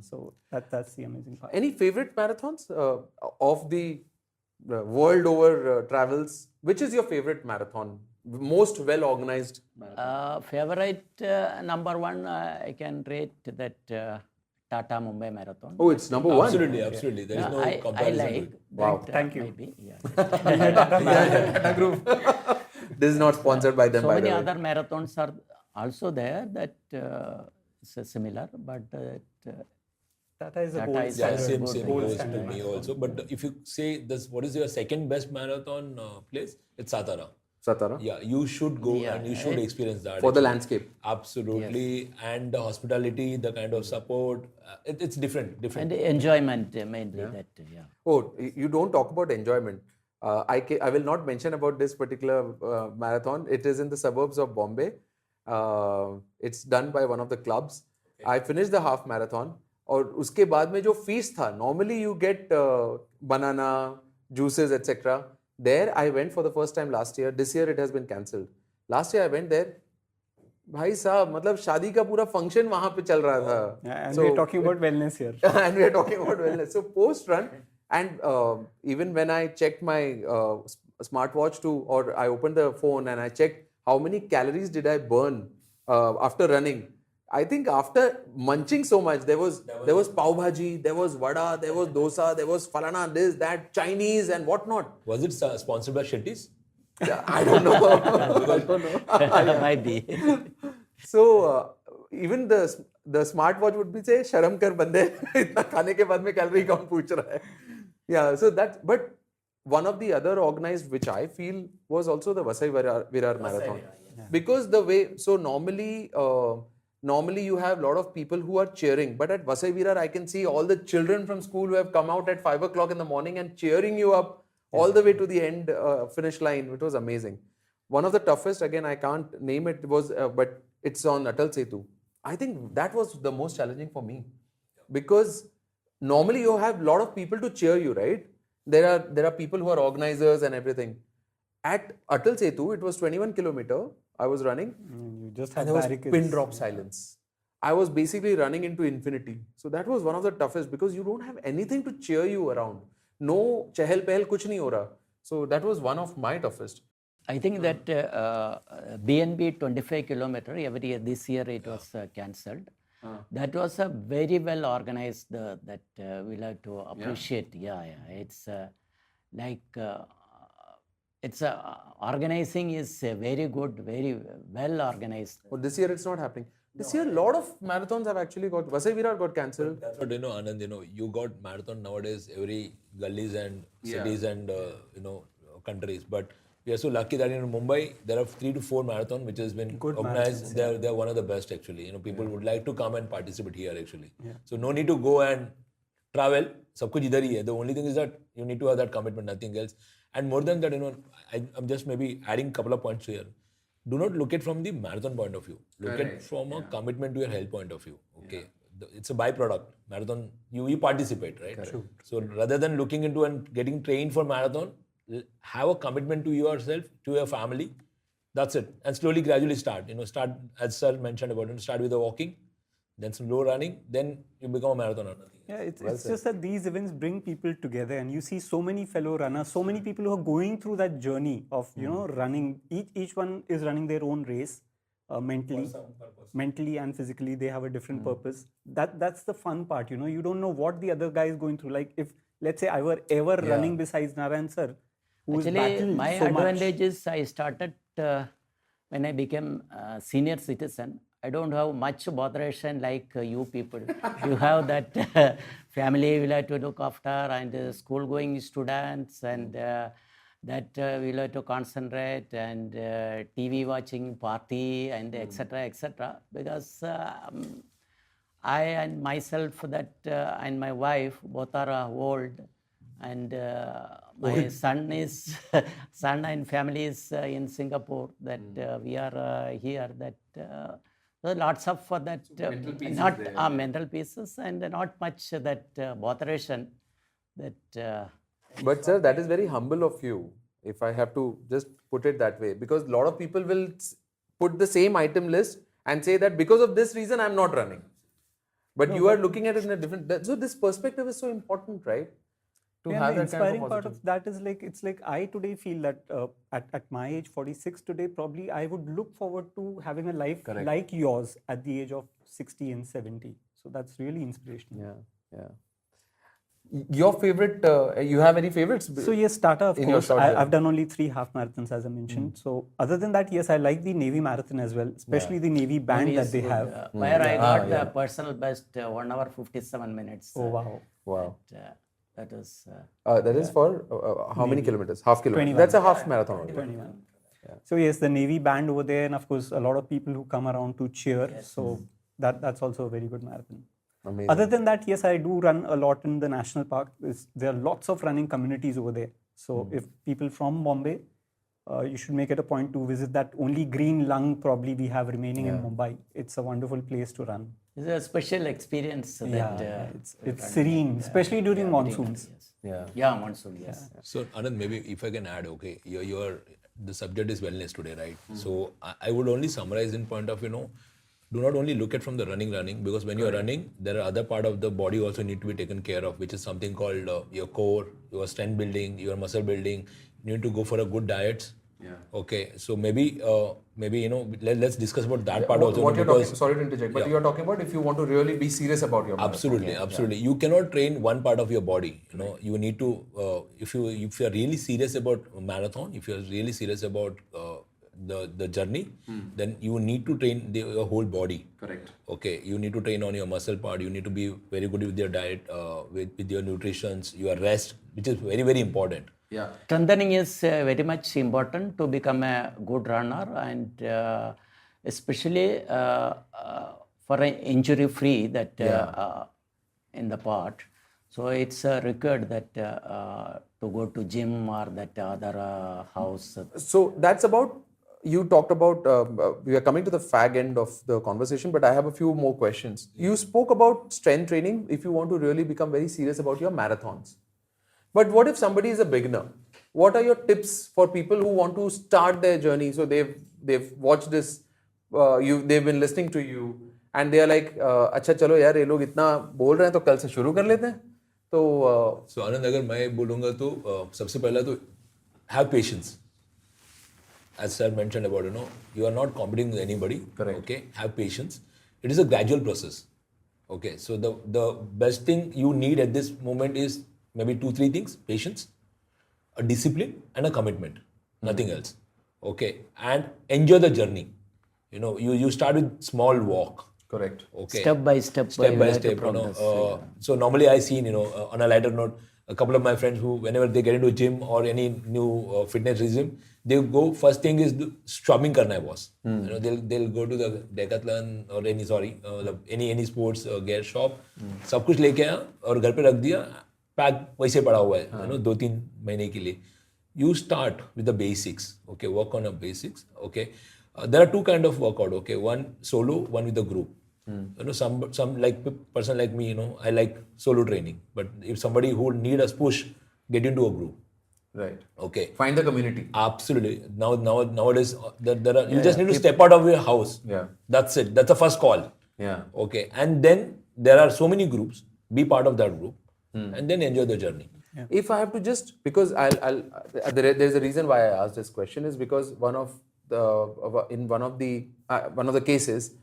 S2: So that's the amazing part.
S4: Any favorite marathons of the world over travels? Which is your favorite marathon? Most well organized marathon?
S3: Favorite number one, I can rate that Tata Mumbai Marathon.
S4: Oh, it's number one.
S1: Absolutely. There is no
S3: I
S1: comparison.
S3: like that.
S4: Wow.
S2: Thank you.
S3: Maybe, yeah.
S4: Tata Group. This is not sponsored by them,
S3: So
S4: by
S3: many
S4: the way.
S3: other marathons are also there that is similar, but
S2: Tata is a
S3: Tata
S2: gold
S3: is
S1: Yeah,
S2: standard.
S1: same
S2: Gold
S1: goes to
S2: standard
S1: me
S2: marathon.
S1: also. But if you say this, what is your second best marathon place? It's Satara.
S4: Satara.
S1: Yeah, you should go
S3: Yeah,
S1: and you should experience that.
S4: For the
S1: actually.
S4: landscape.
S1: Absolutely. And the hospitality, the kind of support, it's different.
S3: and enjoyment mainly that, yeah.
S4: Oh, you don't talk about enjoyment. I will not mention about this particular marathon. It is in the suburbs of Bombay. It's done by one of the clubs. I finished the half marathon. और उसके बाद में जो fees था, normally you get banana, juices, etc. There I went for the first time last year. This year it has been cancelled. Last year I went there. भाई साहब, मतलब शादी का पूरा function वहाँ पे चल रहा था.
S2: Yeah, and we're talking about wellness here.
S4: And we are talking about wellness. So post run, and even when I checked my smartwatch or I opened the phone and I checked how many calories did I burn after running. I think after munching so much, there was pav bhaji, there was vada, there was dosa, there was falana, this, that, Chinese and whatnot.
S1: Was it sponsored by Shetty's?
S4: I don't know. I don't know.
S3: Might be.
S4: So even the smartwatch would be say, "Sharam kar bande, itna khane ke baad mein calorie count पूछ रहा है." Yeah, so that. But one of the other organized, which I feel was also the Vasai Virar Marathon, because the way. So normally, normally you have a lot of people who are cheering. But at Vasai Virar, I can see all the children from school who have come out at 5 o'clock in the morning and cheering you up all the way to the end finish line. It was amazing. One of the toughest, again, I can't name it, was but it's on Atal Setu. I think that was the most challenging for me, because normally you have a lot of people to cheer you, right? There are people who are organizers and everything. At Atal Setu, it was 21 kilometer. I was running,
S2: You just
S4: and
S2: have
S4: there was
S2: barricades.
S4: pin drop silence. I was basically running into infinity. So that was one of the toughest, because you don't have anything to cheer you around. No chehel pehel, kuch nahi ho raha. So that was one of my toughest.
S3: I think that BNB 25 kilometer every year, this year it was cancelled. That was a very well organized, that we like to appreciate. Yeah. It's it's organizing is very good, very well organized.
S4: But this year it's not happening. This year, a lot of marathons have actually got. Vasai Virar got cancelled.
S1: That's what, Anand, you got marathon nowadays every gullies and cities and, countries. But we are so lucky that in Mumbai, there are 3 to 4 marathon which has been organized. They're one of the best, actually. People would like to come and participate here, actually. So no need to go and travel. Sab kuch idhar hi hai. The only thing is that you need to have that commitment, nothing else. And more than that, I'm just maybe adding a couple of points here. Do not look at from the marathon point of view. Look at from a commitment to your health point of view. Okay, it's a byproduct. Marathon, you participate, right? So rather than looking into and getting trained for marathon, have a commitment to yourself, to your family. That's it, and slowly, gradually start. Start, as sir mentioned about, start with the walking, then slow running, then you become a marathoner.
S2: Yeah, it's just that these events bring people together, and you see so many fellow runners, so many people who are going through that journey of running. Each one is running their own race, mentally and physically. They have a different purpose. That's the fun part. You don't know what the other guy is going through. Like if, let's say, I were ever running besides Narayan sir, who's
S3: Actually, my
S2: so much.
S3: advantage is I started when I became a senior citizen. I don't have much botheration like you people. You have that family will have to look after, and school-going students, and that will have to concentrate, and TV watching party, and etc. Because I and myself, and my wife both are old, and my son and family is in Singapore. That we are here. That. Lots of that mental pieces, and not much that botheration. That.
S4: But sir, that is very humble of you, if I have to just put it that way, because a lot of people will put the same item list and say that because of this reason I'm not running. But you are looking at it in a different. So this perspective is so important, right? To have
S2: the
S4: that
S2: inspiring
S4: kind of
S2: part of that is it's like I today feel that at my age, 46 today, probably I would look forward to having a life like yours at the age of 60 and 70. So that's really inspirational.
S4: Yeah. Your favorite? You have any favorites?
S2: So yes, Tata, of
S4: in your
S2: course.
S4: short journey?
S2: I've done only 3 half marathons, as I mentioned. So other than that, yes, I like the Navy marathon as well, especially the Navy band that they have.
S3: Where I got the personal best 1 hour 57 minutes.
S2: Oh wow!
S4: Wow.
S3: That is.
S4: That is for how many kilometers? Half kilometer.
S2: 21.
S4: That's a half marathon only.
S2: 21. So yes, the Navy band over there, and of course a lot of people who come around to cheer. So that's also a very good marathon.
S4: Amazing.
S2: Other than that, yes, I do run a lot in the national park. There are lots of running communities over there. So if people from Bombay, you should make it a point to visit that only green lung probably we have remaining in Mumbai. It's a wonderful place to run.
S3: It's a special experience. That,
S2: it's serene, especially during monsoons.
S3: Yeah, monsoon. Yes.
S1: So Anand, maybe if I can add, okay, the subject is wellness today, right? So I would only summarize in point of do not only look at from the running, because when you are running, there are other part of the body also need to be taken care of, which is something called your core, your strength building, your muscle building. You need to go for a good diet. Okay, so maybe let's discuss about that part also.
S4: What you're talking, sorry to interject, but you are talking about if you want to really be serious about your marathon.
S1: Absolutely. You cannot train one part of your body. You need to if you are really serious about marathon, if you are really serious about the journey, then you need to train your whole body.
S5: Correct.
S1: Okay, you need to train on your muscle part. You need to be very good with your diet, with your nutrition, your rest, which is very, very important.
S5: Yeah.
S3: Strengthening is very much important to become a good runner, and especially for an injury free that in the part. So it's a record that to go to gym or that other house.
S4: So that's about, you talked about, we are coming to the fag end of the conversation, but I have a few more questions. You spoke about strength training if you want to really become very serious about your marathons. But what if somebody is a beginner? What are your tips for people who want to start their journey? So they've watched this, they've been listening to you, and they are like, अच्छा चलो यार ये लोग इतना बोल रहे हैं तो कल से शुरू कर लेते हैं. तो
S1: So आनंद, अगर मैं बोलूँगा तो सबसे पहला तो have patience. As sir mentioned about, you are not competing with anybody.
S4: Correct.
S1: Okay, have patience. It is a gradual process. Okay, so the best thing you need at this moment is maybe 2-3 things: patience, a discipline, and a commitment. Nothing else. Okay, and enjoy the journey. You start with small walk.
S4: correct.
S1: Okay.
S3: Step by step.
S1: Step by
S3: you have to
S1: step.
S3: progress.
S1: So normally I seen, on a lighter note, a couple of my friends who, whenever they get into gym or any new fitness regime, they go, first thing is shopping karna hai boss. They'll go to the Decathlon or any sports gear shop, सब कुछ लेके आया और घर पे रख दिया, pack वैसे पड़ा हुआ है, 2-3 महीने के लिए. You start with the basics. Okay, work on the basics. Okay, there are two kind of workout. Okay, one solo, one with the group. Some like person like me, I like solo training. But if somebody who need a push, get into a group.
S4: Right.
S1: Okay.
S4: Find the community.
S1: Absolutely. Nowadays, there are, you just need to step out of your house.
S4: Yeah.
S1: That's it. That's the first call.
S4: Yeah.
S1: Okay. And then there are so many groups. Be part of that group, and then enjoy the journey.
S2: Yeah.
S4: If I have to just, because there's a reason why I asked this question, is because one of the cases,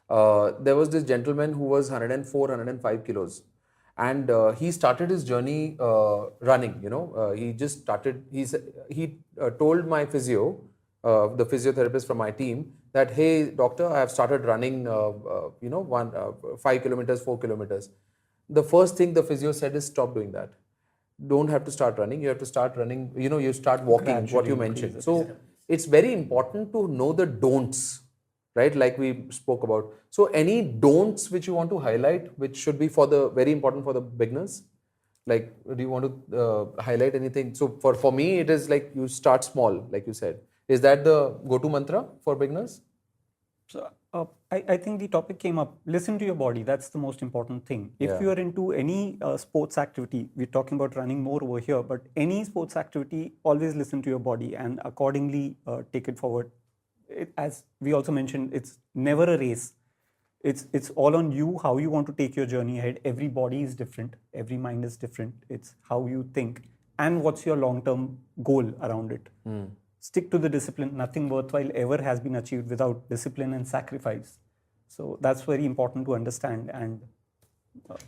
S4: there was this gentleman who was 104, 105 kilos, and he started his journey running. He just started. He told my physio, the physiotherapist from my team, that, hey doctor, I have started running. 5 kilometers, 4 kilometers. The first thing the physio said is, stop doing that. Don't have to start running. You have to start running. You start walking.
S2: Gradually
S4: what you mentioned. So it's very important to know the don'ts, right? Like we spoke about. So any don'ts which you want to highlight, which should be very important for the beginners? Like, do you want to highlight anything? So for me, it is like you start small, like you said. Is that the go-to mantra for beginners?
S2: So I think the topic came up. Listen to your body. That's the most important thing. If you are into any sports activity, we're talking about running more over here, but any sports activity, always listen to your body and accordingly take it forward. As we also mentioned, it's never a race. It's all on you, how you want to take your journey ahead. Every body is different. Every mind is different. It's how you think and what's your long-term goal around it. Stick to the discipline. Nothing worthwhile ever has been achieved without discipline and sacrifice. So that's very important to understand. And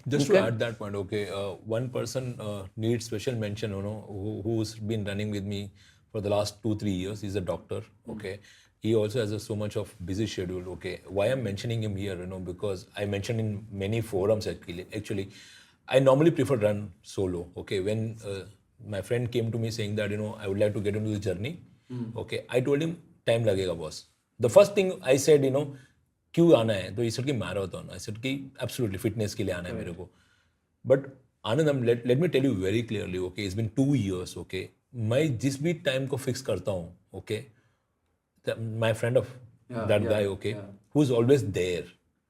S1: Just to add that point, okay, one person needs special mention, who's been running with me for the last 2-3 years. He's a doctor, okay. He also has so much of busy schedule, okay. Why I'm mentioning him here, because I mentioned in many forums actually. I normally prefer run solo, okay. When my friend came to me saying that, I would like to get into the journey, okay, I told him, time lagega boss. The first thing I said, क्यों आना है? तो he said कि marathon. I said कि absolutely fitness के लिए आना है मेरे को. But Anand, let me tell you very clearly, okay, it's been 2 years, okay. मैं जिस भी time को fix करता हूँ, okay, my friend of that guy, okay, who's always there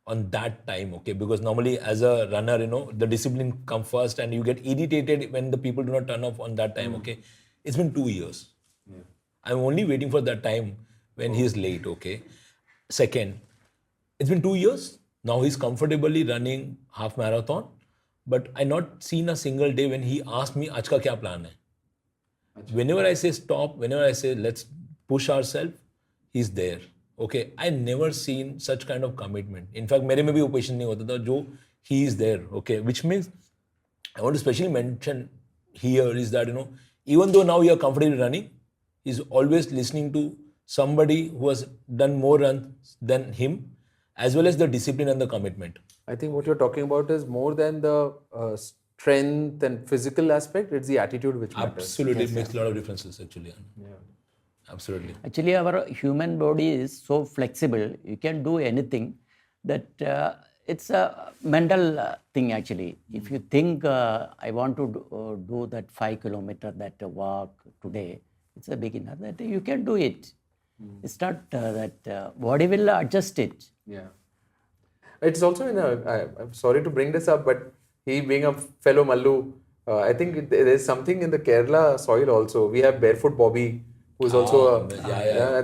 S1: on that time, okay, because normally as a runner, the discipline comes first and you get irritated when the people do not turn up on that time, okay. It's been 2 years. I'm only waiting for that time when he's late, okay. Second, it's been 2 years. Now he's comfortably running half marathon, but I not seen a single day when he asked me, "Aaj ka kya plan hai?" Whenever I say stop, whenever I say let's push ourselves, he's there. Okay, I never seen such kind of commitment. In fact, मेरे में भी opposition नहीं होता था जो he is there. Okay, which means I want to specially mention here is that even though now you are comfortably running, he's always listening to somebody who has done more runs than him, as well as the discipline and the commitment.
S4: I think what you're talking about is more than the strength and physical aspect, it's the attitude which matters.
S1: Absolutely, it makes a lot of differences actually. Absolutely.
S3: Actually, our human body is so flexible. You can do anything. that it's a mental thing actually. If you think I want to do that 5 kilometer that walk today, it's a beginner that you can do it. It's not that body will adjust it.
S4: Yeah. It's also I'm sorry to bring this up, but he being a fellow Mallu, I think there's something in the Kerala soil also. We have Barefoot Bobby, who's also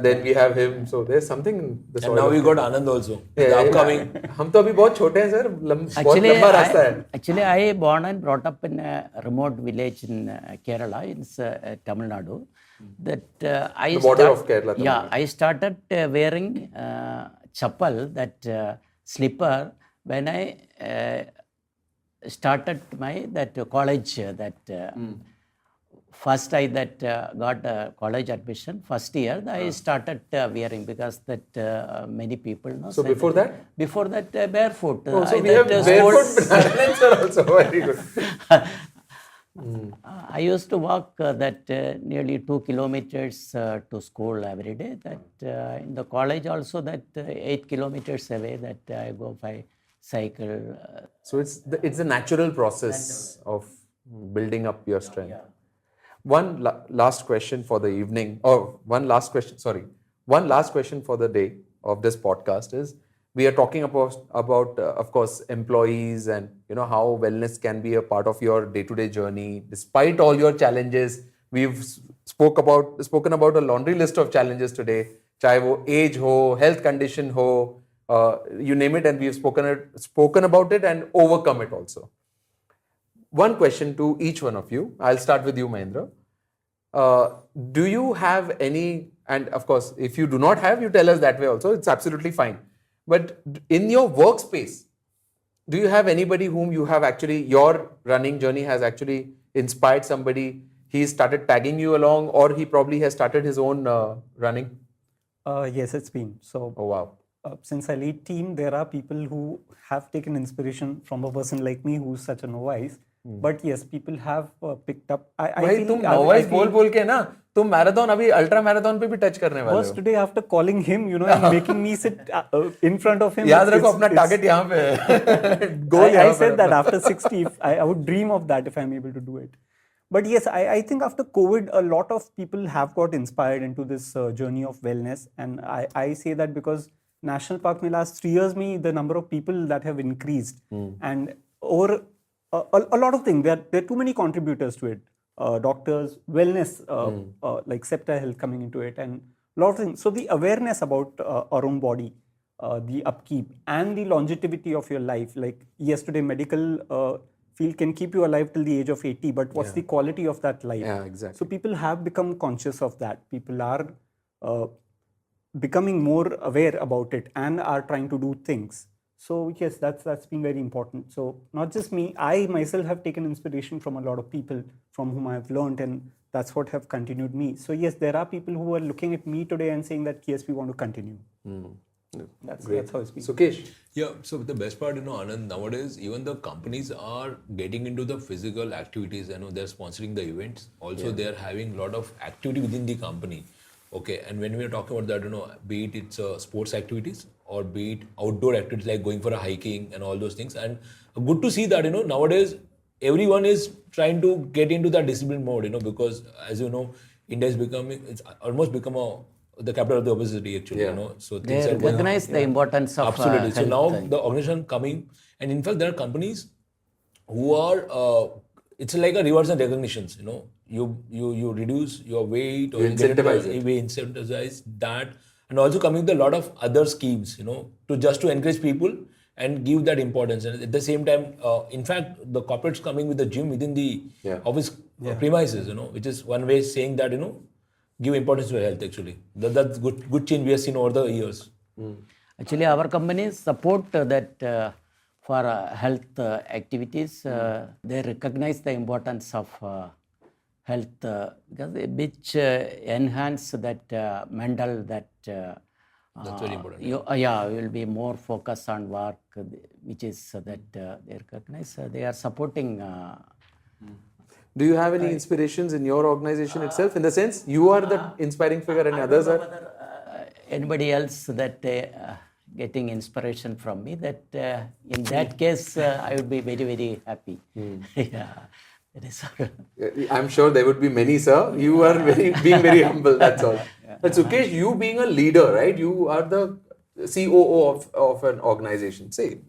S4: then we have him. So there's something in the soil.
S1: And now we got Anand also. The upcoming.
S4: हम तो अभी बहुत छोटे हैं sir, बहुत लंबा रास्ता है.
S3: Actually, I born and brought up in a remote village in Kerala, in Tamil Nadu. That I
S4: The border of Kerala.
S3: Yeah, I started wearing chappal, that slipper, when I started my college. First I got college admission. First year I started wearing, because that many people know.
S4: So before that?
S3: Before that barefoot.
S4: So we have barefoot parents are also very good.
S3: I used to walk nearly 2 kilometers to school every day. That in the college also, that 8 kilometers away, that I go by cycle.
S4: So it's a natural process of building up your strength. Yeah. One last question for the evening, or one last question for the day of this podcast is, we are talking about of course, employees, and how wellness can be a part of your day-to-day journey despite all your challenges. We've spoken about a laundry list of challenges today, chahe wo age ho, health condition ho, you name it, and we've spoken about it and overcome it also. One question to each one of you. I'll start with you, Mahendra. Do you have any, and of course, if you do not have, you tell us that way also, it's absolutely fine. But in your workspace, do you have anybody whom you have actually, your running journey has actually inspired somebody? He started tagging you along, or he probably has started his own running?
S2: Yes, it's been. So,
S4: oh, wow.
S2: Since I lead team, there are people who have taken inspiration from a person like me who's such a novice. But yes, people have picked up.
S4: भाई तुम novice बोल के ना, तुम marathon अभी ultra marathon पे भी touch करने वाले हो.
S2: Was today after calling him, and making me sit in front of him.
S4: याद रखो अपना target यहाँ पे है. Goal
S2: I said that after 60, I would dream of that if I'm able to do it. But yes, I think after COVID, a lot of people have got inspired into this journey of wellness. And I say that because National Park में last 3 years में the number of people that have increased. And over a lot of things, there are too many contributors to it. Doctors, wellness, like Septa Health coming into it, and a lot of things. So the awareness about our own body, the upkeep, and the longevity of your life. Like yesterday, medical field can keep you alive till the age of 80, but what's the quality of that life?
S4: Yeah, exactly.
S2: So people have become conscious of that. People are becoming more aware about it and are trying to do things. So yes, that's been very important. So not just me, I myself have taken inspiration from a lot of people from whom I have learned, and that's what have continued me. So yes, there are people who are looking at me today and saying that yes, we want to continue. That's how it's been.
S4: Sukesh?
S1: Yeah, so the best part, Anand, nowadays, even the companies are getting into the physical activities. They're sponsoring the events. Also, they're having a lot of activity within the company. Okay, and when we're talking about that, be it it's sports activities or be it outdoor activities like going for a hiking and all those things. And good to see that, nowadays, everyone is trying to get into that discipline mode, because as you know, India is it's almost become the capital of the obesity actually, So things
S3: they recognize the importance of
S1: absolutely. So now
S3: health.
S1: the organization coming, and in fact, there are companies who are, it's like a rewards and recognitions, you reduce your weight or
S4: you
S1: incentivize that, and also coming with a lot of other schemes, to encourage people and give that importance. And at the same time, in fact, the corporates coming with the gym within the office premises, which is one way saying that, give importance to health actually. That's good change we have seen over the years.
S3: Actually, our companies support that for health activities. They recognize the importance of health because which enhance that mental
S1: that's very important.
S3: You will be more focused on work, which is that they recognize. They are supporting.
S4: Do you have any inspirations in your organization itself? In the sense, you are the inspiring figure and others are?
S3: Anybody else that getting inspiration from me. That in that case, I would be very, very happy. Yeah, that is all.
S4: I'm sure there would be many, sir. You are being very humble, that's all. But Sukesh, you being a leader, right? You are the COO of an organization. Say,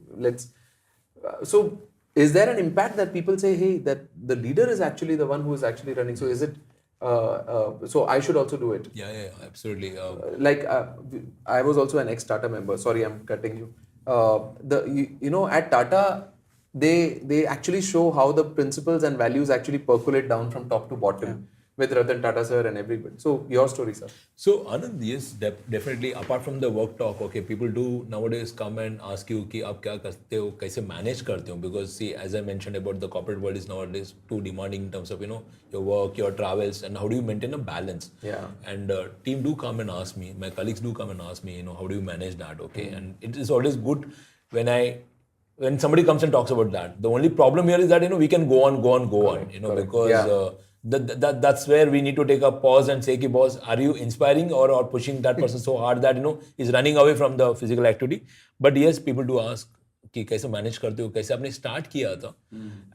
S4: so is there an impact that people say, hey, that the leader is actually the one who is actually running? So is it, so I should also do it?
S1: Yeah, absolutely.
S4: I was also an ex-Tata member. Sorry, I'm cutting you. At Tata, they actually show how the principles and values actually percolate down from top to bottom with Ratan Tata sir and everybody. So your story, sir.
S1: So Anand, yes, definitely. Apart from the work talk, okay, people do nowadays come and ask you कि आप क्या करते हो, कैसे manage करते हो? Because see, as I mentioned about the corporate world is nowadays too demanding in terms of your work, your travels, and how do you maintain a balance?
S4: Yeah.
S1: And team do come and ask me, my colleagues do come and ask me, how do you manage that? Okay, and it is always good when somebody comes and talks about that. The only problem here is that we can go on, because. That's where we need to take a pause and say, boss, are you inspiring or pushing that person so hard that is running away from the physical activity? But yes, people do ask कि कैसे manage करते हो, कैसे आपने start किया था,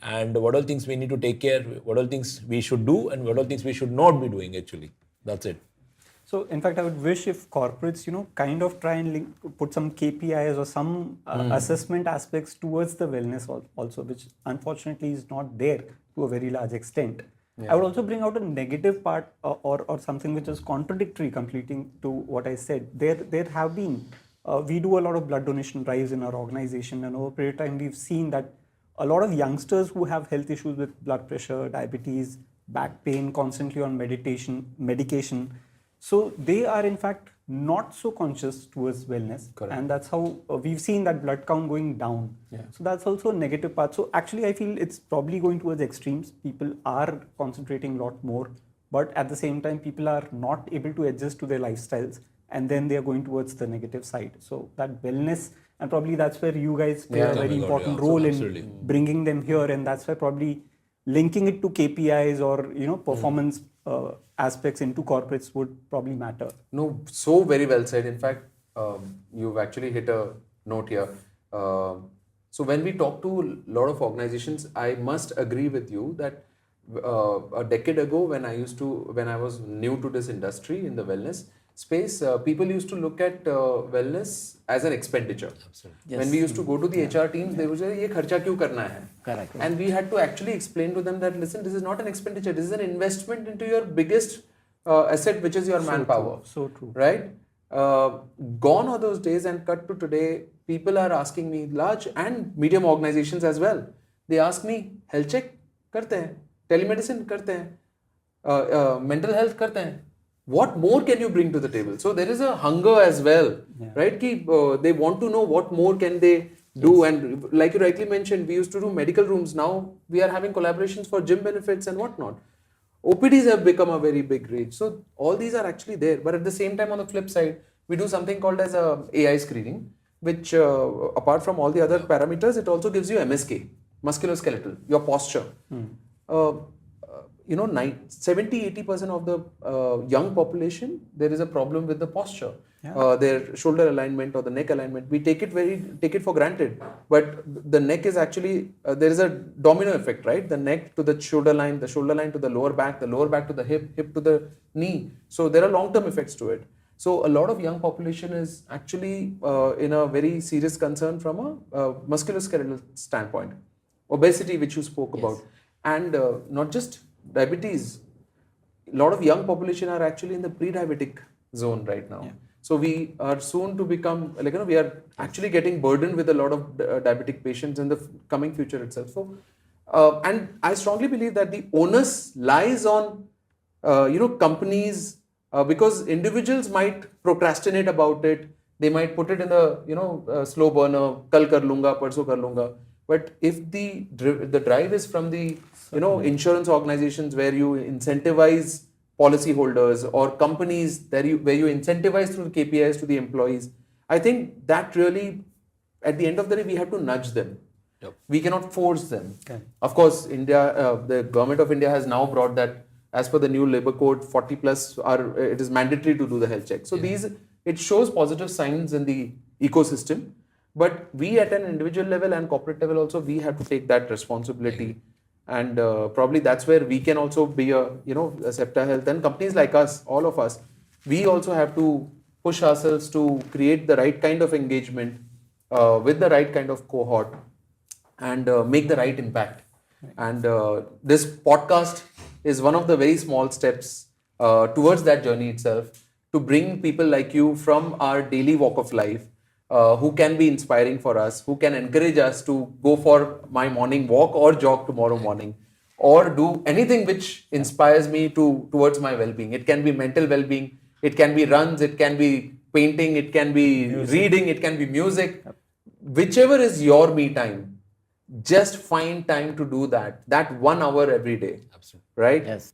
S1: and what all things we need to take care, what all things we should do, and what all things we should not be doing actually. That's it.
S2: So in fact, I would wish if corporates, kind of try and put some KPIs or some assessment aspects towards the wellness also, which unfortunately is not there to a very large extent. I would also bring out a negative part or something which is contradictory completing to what I said. There have been, we do a lot of blood donation drives in our organization, and over a period of time we've seen that a lot of youngsters who have health issues with blood pressure, diabetes, back pain, constantly on medication. So they are in fact not so conscious towards wellness.
S4: Correct.
S2: And that's how we've seen that blood count going down. Yeah. So that's also a negative part. So actually I feel it's probably going towards extremes. People are concentrating a lot more, but at the same time people are not able to adjust to their lifestyles, and then they are going towards the negative side. So that wellness, and probably that's where you guys play a very important role in bringing them here, and that's why probably linking it to KPIs or performance aspects into corporates would probably matter.
S4: No, so very well said. In fact, you've actually hit a note here. So when we talk to a lot of organizations, I must agree with you that a decade ago, when I was new to this industry in the wellness space, people used to look at wellness as an expenditure.
S1: Absolutely.
S3: Yes.
S4: When we used to go to the HR teams, they would say, "ये खर्चा क्यों करना है?"
S3: Correct.
S4: And we had to actually explain to them that, listen, this is not an expenditure. This is an investment into your biggest asset, which is your manpower.
S2: So true.
S4: Right? Gone are those days, and cut to today, people are asking me, large and medium organizations as well. They ask me, health check करते हैं, telemedicine करते हैं, mental health करते हैं. What more can you bring to the table? So there is a hunger as well, right? They want to know what more can they do. And like you rightly mentioned, we used to do medical rooms. Now we are having collaborations for gym benefits and whatnot. OPDs have become a very big reach. So all these are actually there. But at the same time, on the flip side, we do something called as a AI screening, which apart from all the other parameters, it also gives you MSK, musculoskeletal, your posture. 70-80% of the young population, there is a problem with the posture. Their shoulder alignment or the neck alignment. We take it for granted, but the neck is actually there is a domino effect, right? The neck to the shoulder line to the lower back to the hip to the knee. So there are long-term effects to it. So a lot of young population is actually in a very serious concern from a musculoskeletal standpoint. Obesity, which you spoke about, and not just diabetes. A lot of young population are actually in the pre-diabetic zone right now. So we are soon to become, we are actually getting burdened with a lot of diabetic patients in the coming future itself. So, and I strongly believe that the onus lies on, companies, because individuals might procrastinate about it. They might put it in the, slow burner, kal kar lunga, parso kar lunga. But if the drive is from the, insurance organizations where you incentivize policyholders or companies where you incentivize through the KPIs to the employees, I think that really, at the end of the day, we have to nudge them.
S1: Yep.
S4: We cannot force them. Okay. Of course, India, the government of India has now brought that, as per the new labor code, 40 plus it is mandatory to do the health check. So it shows positive signs in the ecosystem. But we at an individual level and corporate level also, we have to take that responsibility. And probably that's where we can also be a Septa Health and companies like us, all of us, we also have to push ourselves to create the right kind of engagement with the right kind of cohort and make the right impact. And this podcast is one of the very small steps towards that journey itself, to bring people like you from our daily walk of life, who can be inspiring for us, who can encourage us to go for my morning walk or jog tomorrow morning, or do anything which inspires me towards my well-being. It can be mental well-being, it can be runs, it can be painting, it can be reading, it can be music. Whichever is your me time, just find time to do that 1 hour every day.
S1: Absolutely.
S4: Right?
S3: Yes.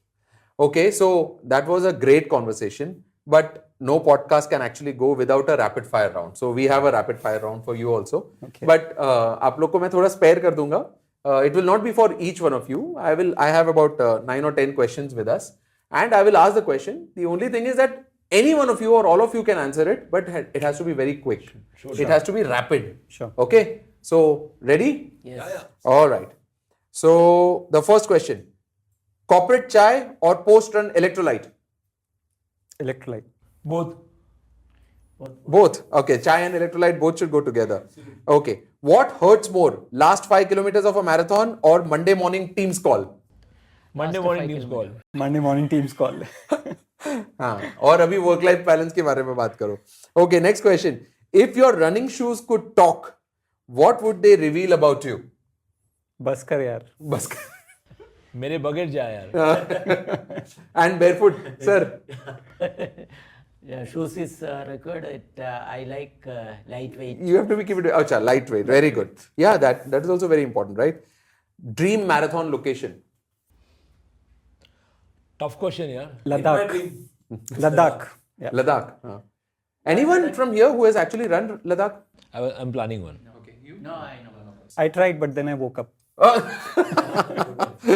S4: Okay, so that was a great conversation, but no podcast can actually go without a rapid fire round. So we have a rapid fire round for you also.
S2: Okay.
S4: But आप लोग को मैं थोड़ा spare कर दूंगा. It will not be for each one of you. I have about 9 or 10 questions with us, and I will ask the question. The only thing is that any one of you or all of you can answer it, but it has to be very quick. It has to be rapid.
S2: Sure.
S4: Okay. So ready?
S3: Yes.
S4: All right. So the first question: corporate chai or post-run electrolyte?
S2: Electrolyte.
S1: Both.
S4: Both. Okay, chai and electrolyte both should go together. Okay. What hurts more? Last 5 kilometers of a marathon or Monday morning Teams call?
S1: Monday morning teams call.
S2: Monday morning Teams call.
S4: हाँ, और अभी work life balance के बारे में बात करो. Okay, next question. If your running shoes could talk, what would they reveal about you?
S2: बस कर यार.
S4: बस.
S1: मेरे बगैर जा यार.
S4: And barefoot, sir.
S3: Yeah, shoes is required. I like lightweight.
S4: You have to keep it. Acha, lightweight. Very good. Yeah, that is also very important, right? Dream marathon location.
S1: Tough question, yeah.
S2: Ladakh. Ladakh. Yeah.
S4: Ladakh. Anyone from here who has actually run Ladakh?
S1: I'm planning one.
S3: No, I know.
S2: I tried, but then I woke up.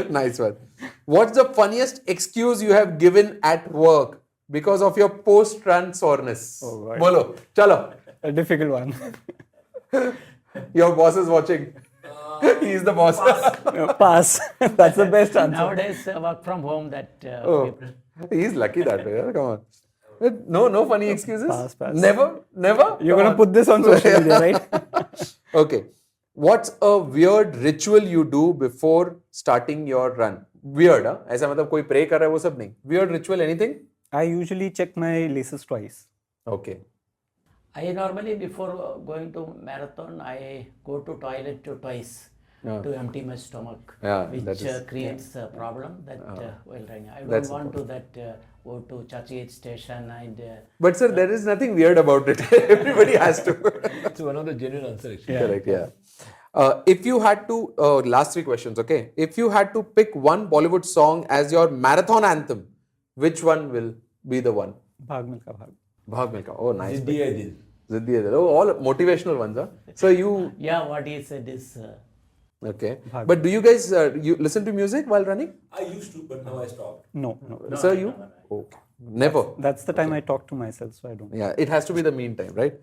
S4: Nice one. What's the funniest excuse you have given at work because of your post-run soreness?
S2: Oh, God.
S4: Bolo, chalo.
S2: A difficult one.
S4: Your boss is watching. He's the boss.
S2: Pass. That's the best answer.
S3: Nowadays, work from home.
S4: Oh,
S3: People.
S4: he's lucky that way. Come on. No funny excuses.
S2: Pass.
S4: Never.
S2: You're gonna put this on social media, right?
S4: Okay. What's a weird ritual you do before starting your run? Weird, huh? ऐसा मतलब कोई pray कर रहा है वो सब नहीं. Weird ritual, anything?
S2: I usually check my laces twice.
S4: Okay.
S3: I normally, before going to marathon, I go to toilet twice to empty my stomach,
S4: Yeah,
S3: which
S4: that is-
S3: creates a problem that while running. I
S4: That's
S3: don't want to go to Churchgate station and
S4: But sir, there is nothing weird about it. Everybody has to.
S1: It's one of the genuine answers, actually.
S4: Correct, yeah. If you had to, last 3 questions, okay? If you had to pick one Bollywood song as your marathon anthem, which one will be the one?
S2: Bhag milka bhag.
S4: Bhag Milka. Oh, nice.
S1: Ziddi hai dil.
S4: Ziddi hai dil. Oh, all motivational ones, huh? So you,
S3: yeah, what he said is
S4: okay. But do you guys, you listen to music while running?
S1: I used to, but now I stopped.
S2: No.
S4: Sir, you? Okay. Never.
S2: That's the time I talk to myself, so I don't.
S4: Yeah, it has to be the meantime, right?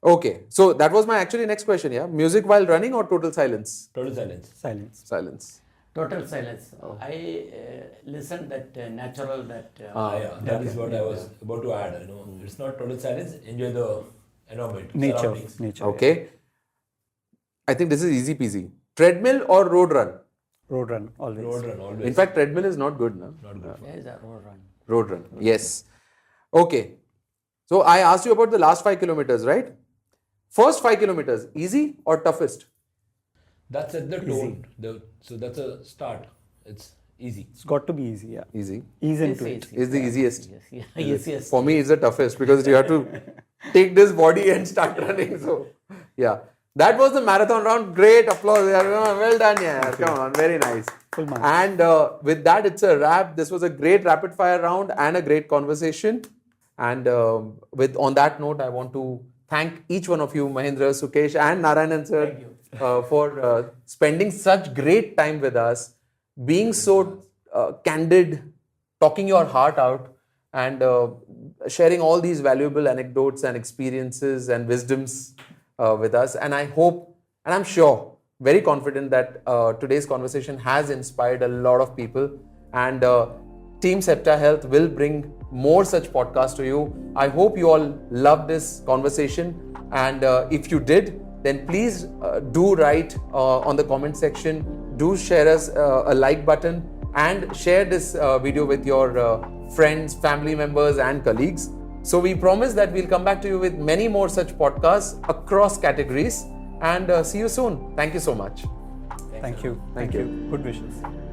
S4: Okay. So that was my actually next question, yeah? Music while running or total silence?
S1: Total silence.
S2: Silence.
S4: Silence.
S3: total silence. I listen that natural that.
S1: Yeah, that is what I was about to add. It's not total silence. Enjoy the environment,
S2: Nature.
S1: surroundings.
S2: Nature.
S4: Okay. I think this is easy peasy. Treadmill or road run?
S2: Road run, always.
S1: Road run always.
S4: In fact, treadmill is not good, no?
S1: Not good.
S3: There is a road run.
S4: Road run. Yes. Okay. So I asked you about the last 5 kilometers, right? First 5 kilometers, easy or toughest?
S1: That's at the tone. So that's a start. It's easy.
S2: It's got to be easy, yeah.
S4: Easy.
S2: Ease into
S3: Yes,
S2: it.
S3: yes,
S4: Is the easiest.
S3: Yes, yes, yes.
S4: For me, it's the toughest because you have to take this body and start running. So, yeah. That was the marathon round. Great applause. Well done, yeah. Come on, very nice.
S2: Full marks.
S4: And with that, it's a wrap. This was a great rapid fire round and a great conversation. And on that note, I want to thank each one of you, Mahendra, Sukesh, and Narayanan sir, for spending such great time with us, being so candid, talking your heart out. And sharing all these valuable anecdotes and experiences and wisdoms with us. And I hope, and I'm sure, very confident that today's conversation has inspired a lot of people. And Team Septa Health will bring more such podcasts to you. I hope you all loved this conversation. And if you did, then please do write on the comment section. Do share us a like button and share this video with your friends, family members and colleagues. So we promise that we'll come back to you with many more such podcasts across categories, and see you soon. Thank you so much.
S2: Thank you. Thank you. Good wishes.